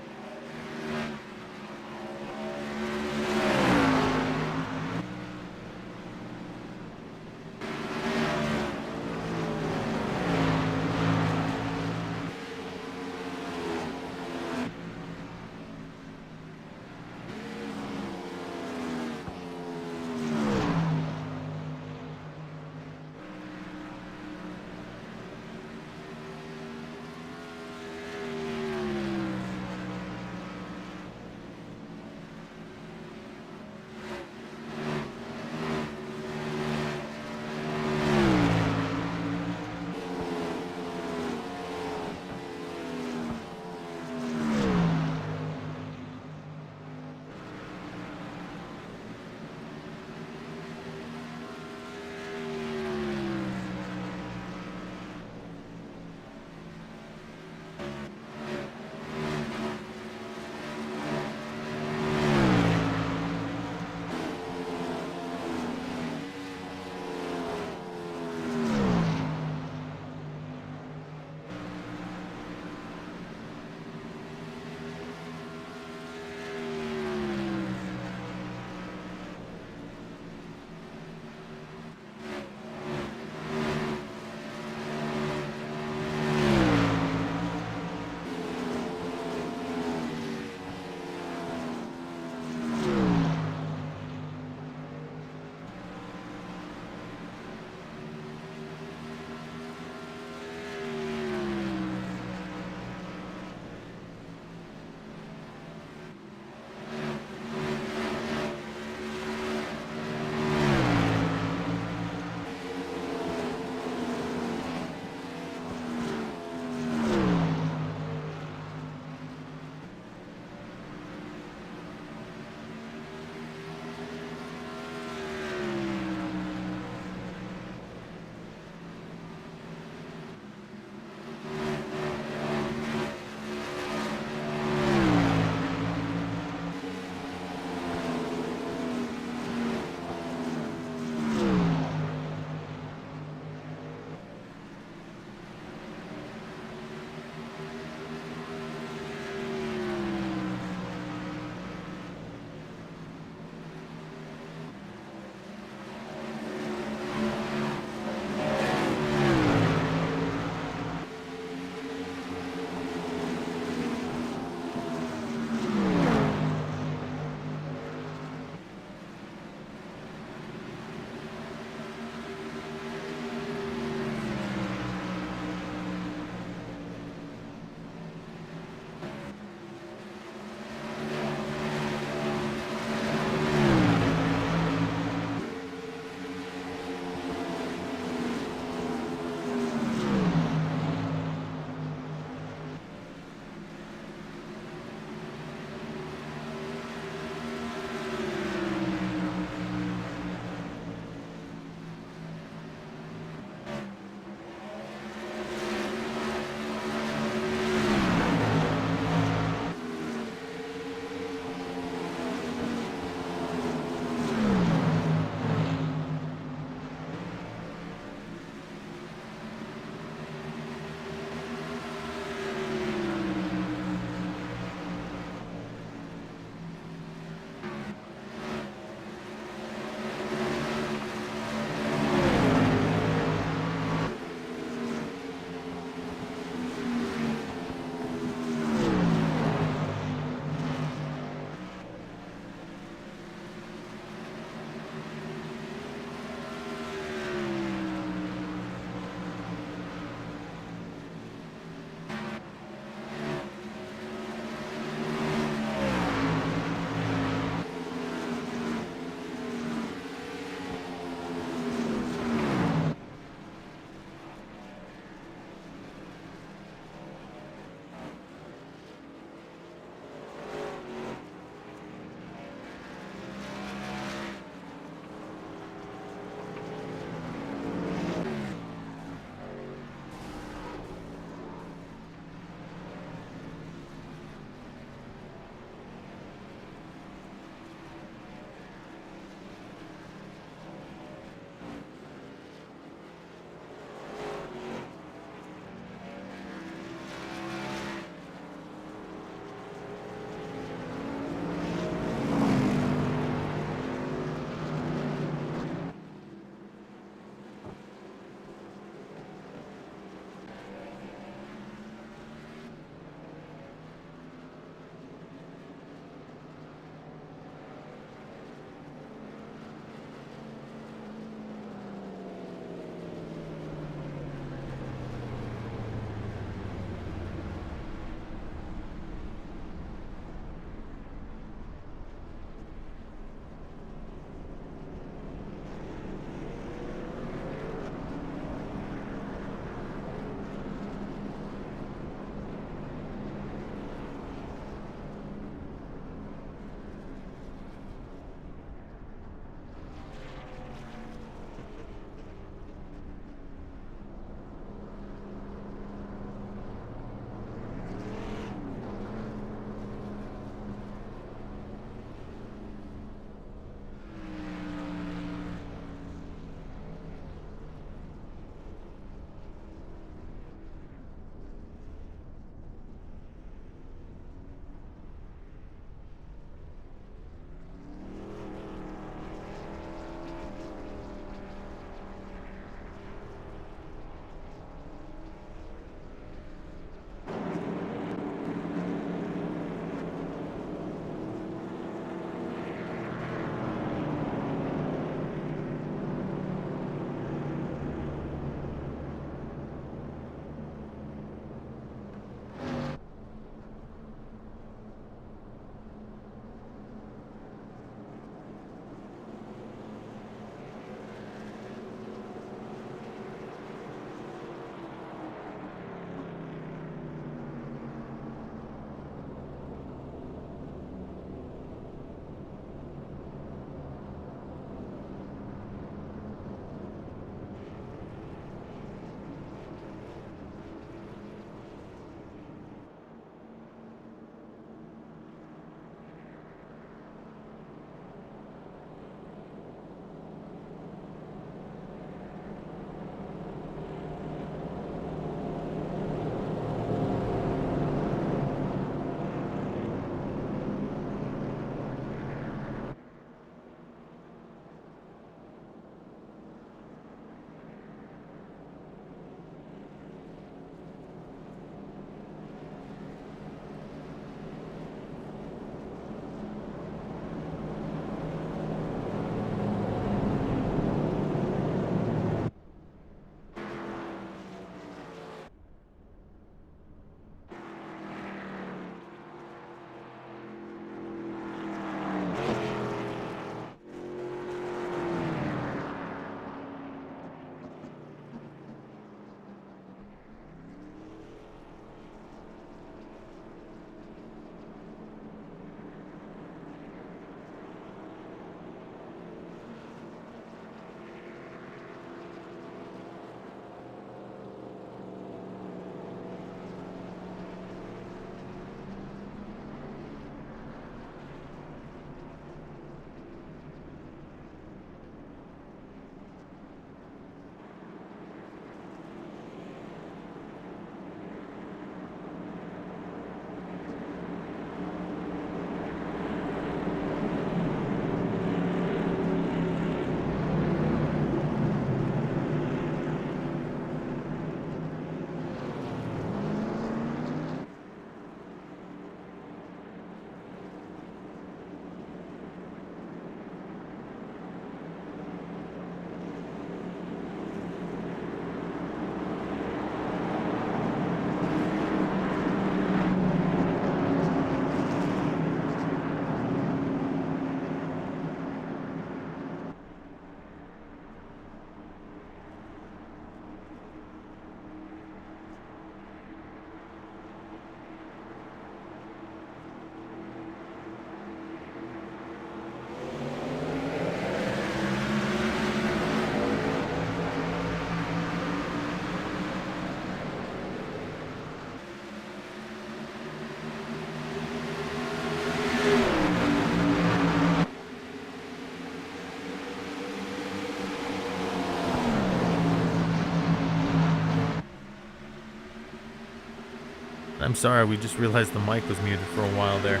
S1: I'm sorry, we just realized the mic was muted for a while there.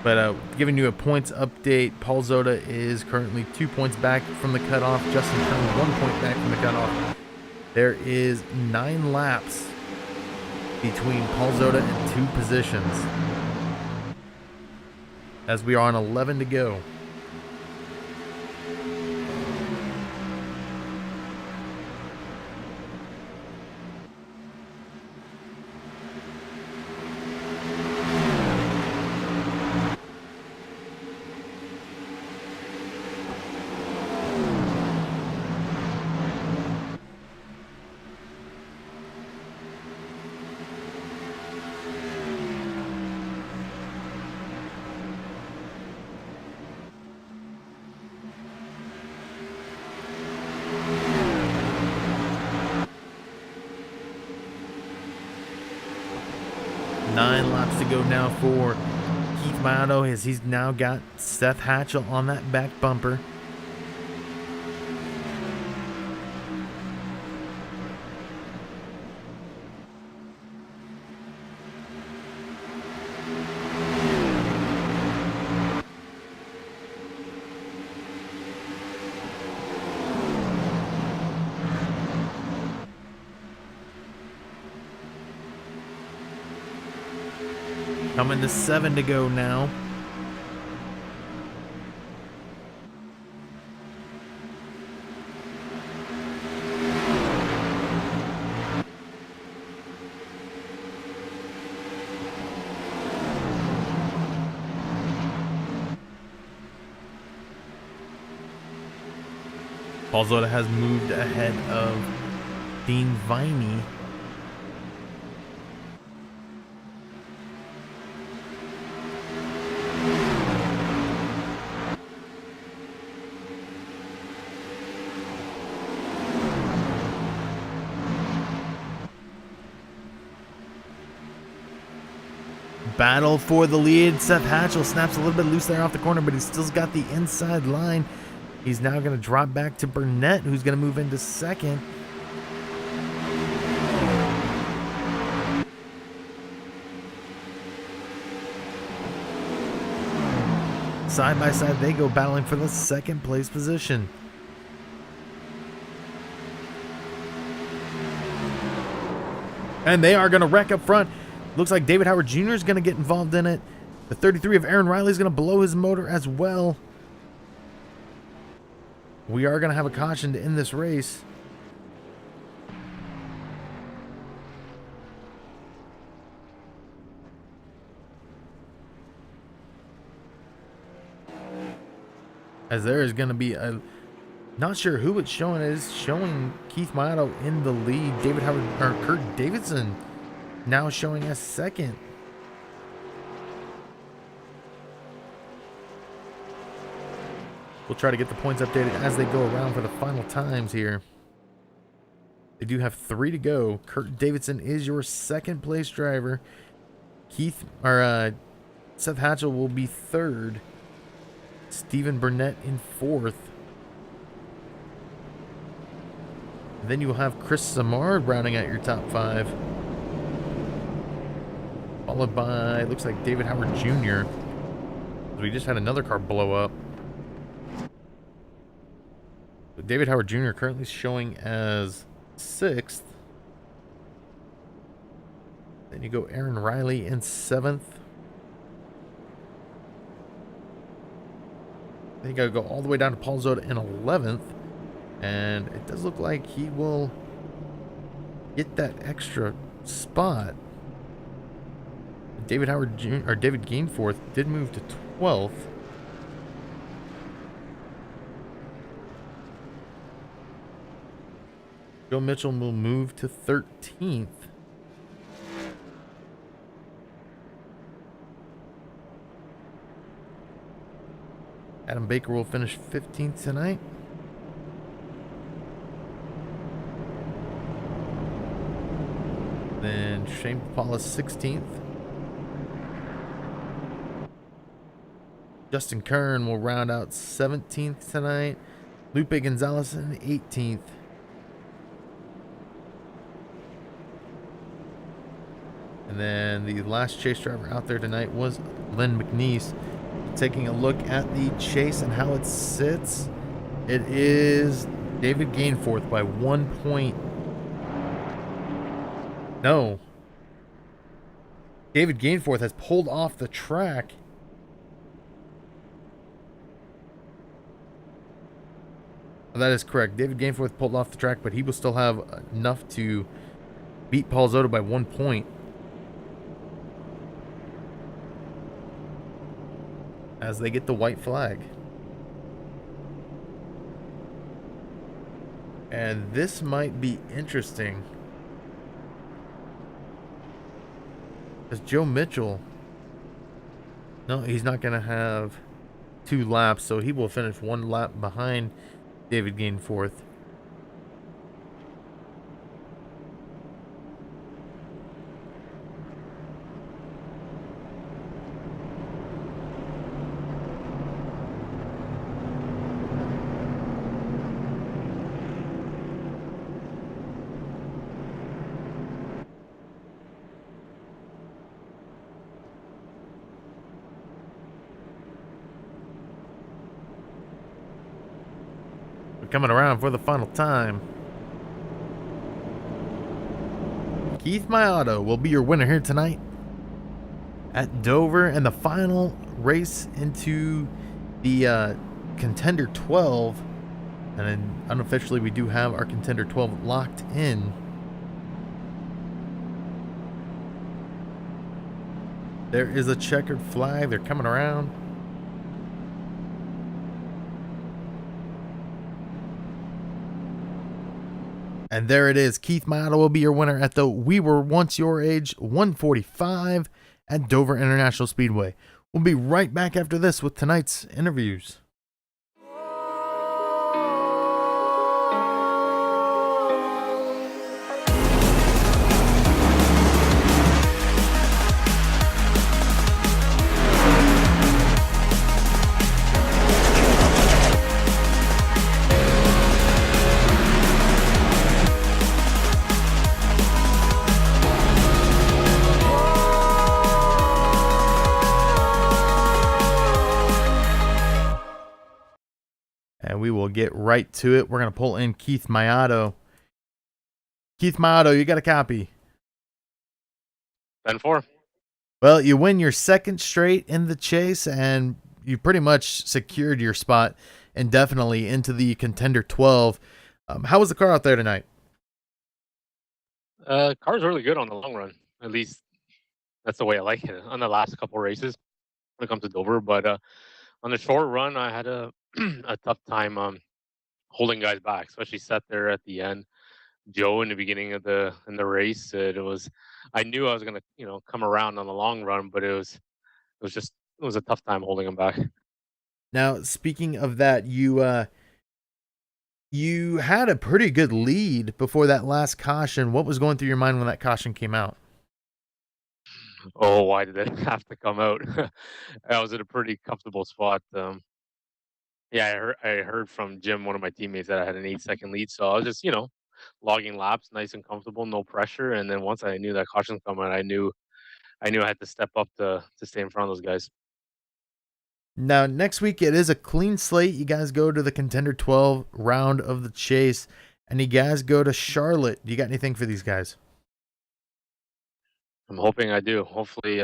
S1: But giving you a points update, Paul Zota is currently 2 points back from the cutoff. Justin Kern 1 point back from the cutoff. There is 9 laps between Paul Zota and 2 positions, as we are on 11 to go. Nine laps to go now for Keith Mato, as he's now got Seth Hatchell on that back bumper. Coming to 7 to go now. Paul Zota has moved ahead of Dean Viney. Battle for the lead. Seth Hatchell snaps a little bit loose there off the corner, but he's still got the inside line. He's now going to drop back to Burnett, who's going to move into second. Side by side they go, battling for the second place position. And they are going to wreck up front. Looks like David Howard Jr. is going to get involved in it. The 33 of Aaron Riley is going to blow his motor as well. We are going to have a caution to end this race. As there is going to be a... Not sure who it's showing. It is showing Keith Mato in the lead. David Howard, or Kurt Davidson, now showing us second. We'll try to get the points updated as they go around for the final times here. They do have 3 to go. Kurt Davidson is your second place driver. Seth Hatchell will be third. Stephen Burnett in fourth. And then you will have Chris Samard rounding out your top 5. Followed by, looks like David Howard Jr. We just had another car blow up. But David Howard Jr. currently showing as 6th. Then you go Aaron Riley in 7th. Then you gotta go all the way down to Paul Zota in 11th. And it does look like he will get that extra spot. David Howard Jr. or David Gainforth did move to 12th. Joe Mitchell will move to 13th. Adam Baker will finish 15th tonight. Then Shane Paulus 16th. Justin Kern will round out 17th tonight. Lupe Gonzalez in 18th. And then the last chase driver out there tonight was Lynn McNeese. Taking a look at the chase and how it sits, it is David Gainforth by 1 point. No. David Gainforth has pulled off the track. That is correct. David Gainforth pulled off the track, but he will still have enough to beat Paul Zotto by 1 point. As they get the white flag. And this might be interesting. Because Joe Mitchell, no, he's not going to have 2 laps, so he will finish 1 lap behind David Gainforth. Coming around for the final time. Keith Mayato will be your winner here tonight at Dover, and the final race into the Contender 12. And then unofficially, we do have our Contender 12 locked in. There is a checkered flag. They're coming around. And there it is. Keith Mayato will be your winner at the We Were Once Your Age 145 at Dover International Speedway. We'll be right back after this with tonight's interviews. And we will get right to it. We're going to pull in Keith Mayato. Keith Mayato, you got a copy?
S2: 10-4.
S1: Well, you win your second straight in the chase, and you pretty much secured your spot indefinitely into the Contender 12. How was the car out there tonight?
S2: Car's really good on the long run. At least that's the way I like it on the last couple races when it comes to Dover. But on the short run, I had a a tough time holding guys back, especially set there at the end. Joe in the beginning of the race, I knew I was gonna come around on the long run, but it was a tough time holding him back.
S1: Now, speaking of that, you had a pretty good lead before that last caution. What was going through your mind when that caution came out?
S2: Oh, why did it have to come out? I was in a pretty comfortable spot. Yeah, I heard from Jim, one of my teammates, that I had an 8-second lead, so I was just logging laps, nice and comfortable, no pressure. And then once I knew that caution coming, I knew I had to step up to stay in front of those guys.
S1: Now, next week, it is a clean slate. You guys go to the Contender 12 round of the chase, and you guys go to Charlotte. Do you got anything for these guys?
S2: I'm hoping I do. Hopefully,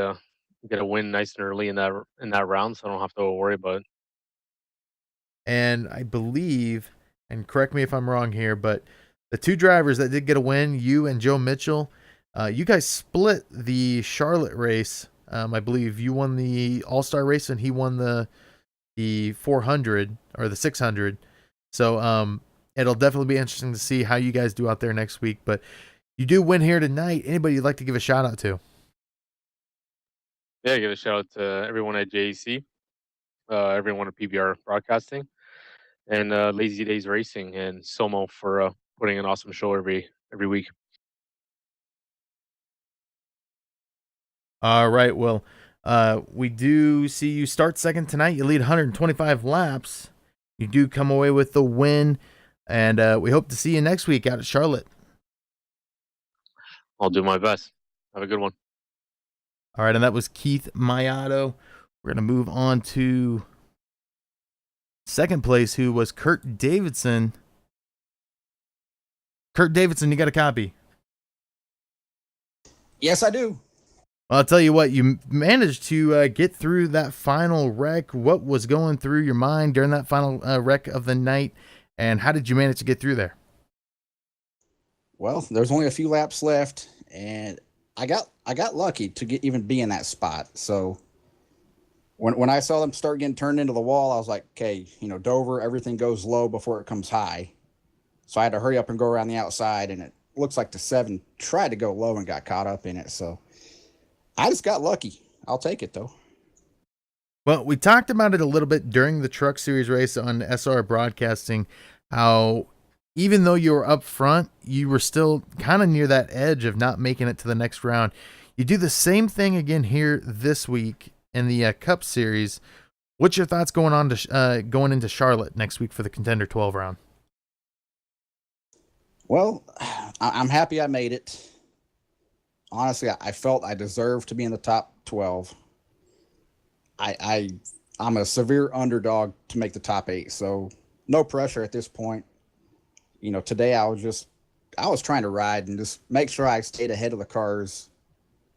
S2: get a win nice and early in that round, so I don't have to worry about it.
S1: And I believe, and correct me if I'm wrong here, but the 2 drivers that did get a win, you and Joe Mitchell, you guys split the Charlotte race. I believe you won the All-Star race and he won the 400 or the 600. So it'll definitely be interesting to see how you guys do out there next week. But you do win here tonight. Anybody you'd like to give a shout out to?
S2: Yeah, give a shout out to everyone at JEC, everyone at PBR Broadcasting, and Lazy Days Racing and SoMO for putting an awesome show every week.
S1: All right. Well, we do see you start second tonight. You lead 125 laps. You do come away with the win, and we hope to see you next week out at Charlotte.
S2: I'll do my best. Have a good one.
S1: All right, and that was Keith Mayato. We're going to move on to second place, who was Kurt Davidson. Kurt Davidson, you got a copy?
S4: Yes, I do.
S1: Well, I'll tell you what, you managed to get through that final wreck. What was going through your mind during that final wreck of the night, and how did you manage to get through there?
S4: Well, there's only a few laps left, and I got lucky to even be in that spot. So when I saw them start getting turned into the wall, I was like, okay, Dover, everything goes low before it comes high. So I had to hurry up and go around the outside, and it looks like the 7 tried to go low and got caught up in it. So I just got lucky. I'll take it, though.
S1: Well, we talked about it a little bit during the Truck Series race on SR Broadcasting, how even though you were up front, you were still kind of near that edge of not making it to the next round. You do the same thing again here this week in the Cup Series. What's your thoughts going into Charlotte next week for the Contender 12 round?
S4: Well, I'm happy I made it. Honestly, I felt I deserved to be in the top 12. I'm a severe underdog to make the top 8, so no pressure at this point. Today I was trying to ride and just make sure I stayed ahead of the cars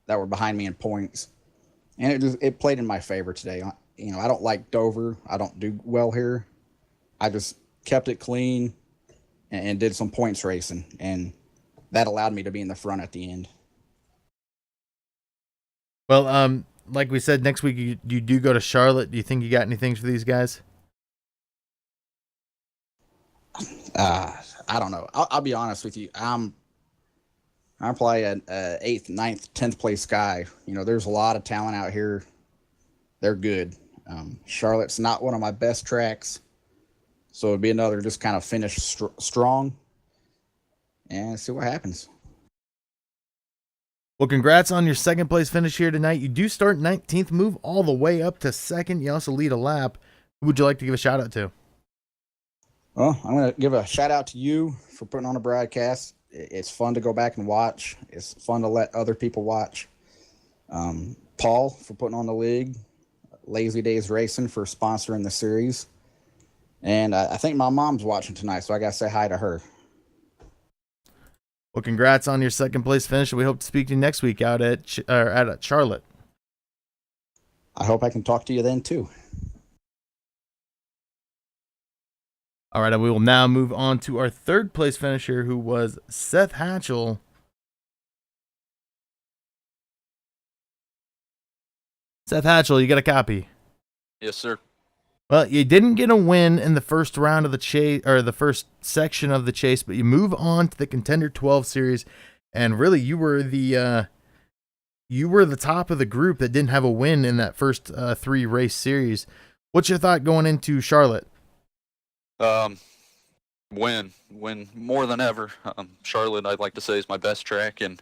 S4: that were behind me in points, and it played in my favor today. I don't like Dover. I don't do well here. I just kept it clean and did some points racing, and that allowed me to be in the front at the end.
S1: Well, like we said, next week you do go to Charlotte. Do you think you got any things for these guys?
S4: I don't know. I'll be honest with you. I'm probably an 8th, 9th, 10th place guy. There's a lot of talent out here. They're good. Charlotte's not one of my best tracks, so it'd be another just kind of finish strong and see what happens.
S1: Well, congrats on your second place finish here tonight. You do start 19th, move all the way up to second. You also lead a lap. Who would you like to give a shout out to?
S4: Well, I'm going to give a shout out to you for putting on a broadcast. It's fun to go back and watch. It's fun to let other people watch. Paul for putting on the league. Lazy Dayz Racing for sponsoring the series. And I think my mom's watching tonight, so I got to say hi to her.
S1: Well, congrats on your second place finish. We hope to speak to you next week out at Charlotte.
S4: I hope I can talk to you then, too.
S1: All right, and we will now move on to our third place finisher, who was Seth Hatchell. Seth Hatchell, you got a copy?
S5: Yes, sir.
S1: Well, you didn't get a win in the first round of the chase, or the first section of the chase, but you move on to the Contender 12 series, and really you were the top of the group that didn't have a win in that first 3 race series. What's your thought going into Charlotte?
S5: Win more than ever. Charlotte, I'd like to say, is my best track, and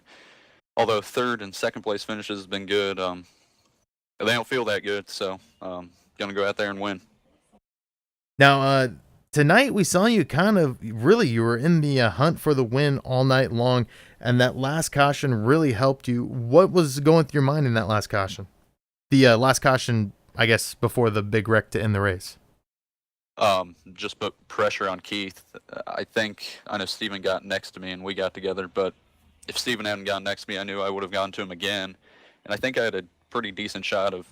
S5: although third and second place finishes has been good, they don't feel that good, so gonna go out there and win.
S1: Now, tonight we saw you you were in the hunt for the win all night long, and that last caution really helped you. What was going through your mind in that last caution? The last caution, I guess, before the big wreck to end the race.
S5: Just put pressure on Keith. I know Steven got next to me and we got together, but if Steven hadn't gotten next to me, I knew I would have gone to him again. And I think I had a pretty decent shot of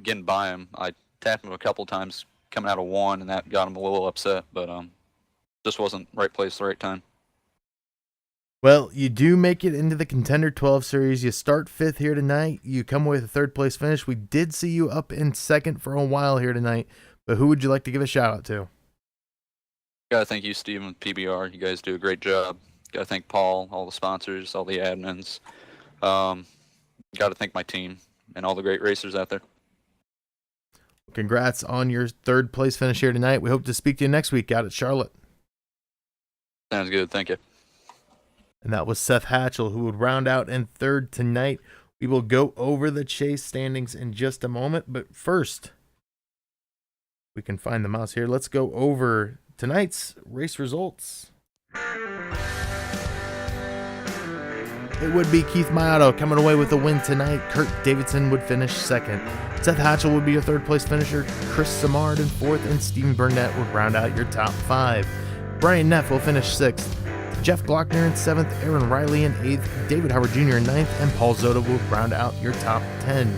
S5: getting by him. I tapped him a couple times coming out of 1, and that got him a little upset, but just wasn't right place, the right time.
S1: Well, you do make it into the Contender 12 series. You start 5th here tonight. You come away with a third place finish. We did see you up in second for a while here tonight, but who would you like to give a shout out to?
S5: Gotta thank you, Steven, PBR. You guys do a great job. Gotta thank Paul, all the sponsors, all the admins. Gotta thank my team and all the great racers out there.
S1: Congrats on your third place finish here tonight. We hope to speak to you next week out at Charlotte.
S5: Sounds good. Thank you.
S1: And that was Seth Hatchell, who would round out in third tonight. We will go over the chase standings in just a moment, but first, we can find the mouse here. Let's go over tonight's race results. it would be Keith Mayato coming away with the win tonight. Kurt Davidson would finish second. Seth Hatchell would be your third place finisher. Chris Samard in fourth, and Stephen Burnett would round out your top 5. Brian Neff will finish sixth. Jeff Glockner in seventh, Aaron Riley in eighth, David Howard Jr. in ninth, and Paul Zoda will round out your top 10.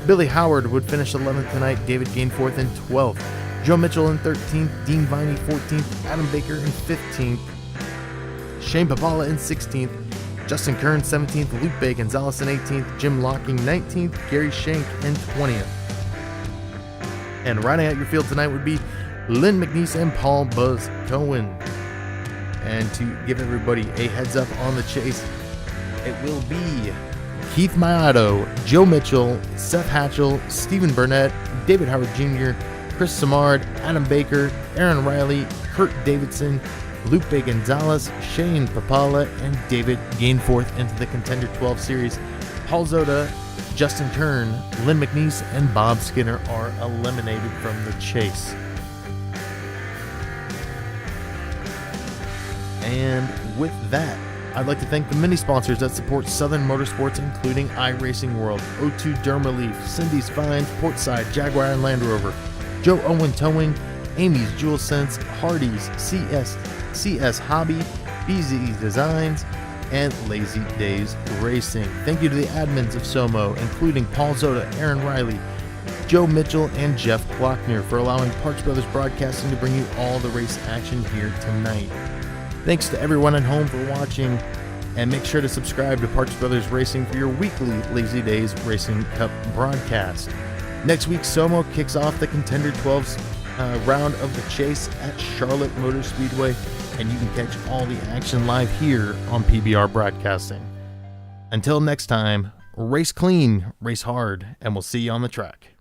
S1: Billy Howard would finish 11th tonight. David Gainforth in 12th. Joe Mitchell in 13th. Dean Viney 14th. Adam Baker in 15th. Shane Papala in 16th. Justin Kern 17th. Luke Bay Gonzalez in 18th. Jim Locking 19th. Gary Shank in 20th. And riding out your field tonight would be Lynn McNeese and Paul Buzz Cohen. And to give everybody a heads up on the chase, it will be Keith Mayato, Joe Mitchell, Seth Hatchell, Stephen Burnett, David Howard Jr., Chris Samard, Adam Baker, Aaron Riley, Kurt Davidson, Lupe Gonzalez, Shane Papala, and David Gainforth into the Contender 12 Series. Paul Zoda, Justin Kern, Lynn McNeese, and Bob Skinner are eliminated from the chase. And with that, I'd like to thank the many sponsors that support Southern Motorsports, including iRacing World, O2 Dermalief, Cindy's Finds, Portside, Jaguar and Land Rover, Joe Owen Towing, Amy's Jewel Sense, Hardy's, CS Hobby, BZ Designs, and Lazy Days Racing. Thank you to the admins of SoMO, including Paul Zoda, Aaron Riley, Joe Mitchell, and Jeff Glockner, for allowing Parks Brothers Broadcasting to bring you all the race action here tonight. Thanks to everyone at home for watching, and make sure to subscribe to Parks Brothers Racing for your weekly Lazy Days Racing Cup broadcast. Next week, SoMO kicks off the Contender 12's round of the chase at Charlotte Motor Speedway, and you can catch all the action live here on PBR Broadcasting. Until next time, race clean, race hard, and we'll see you on the track.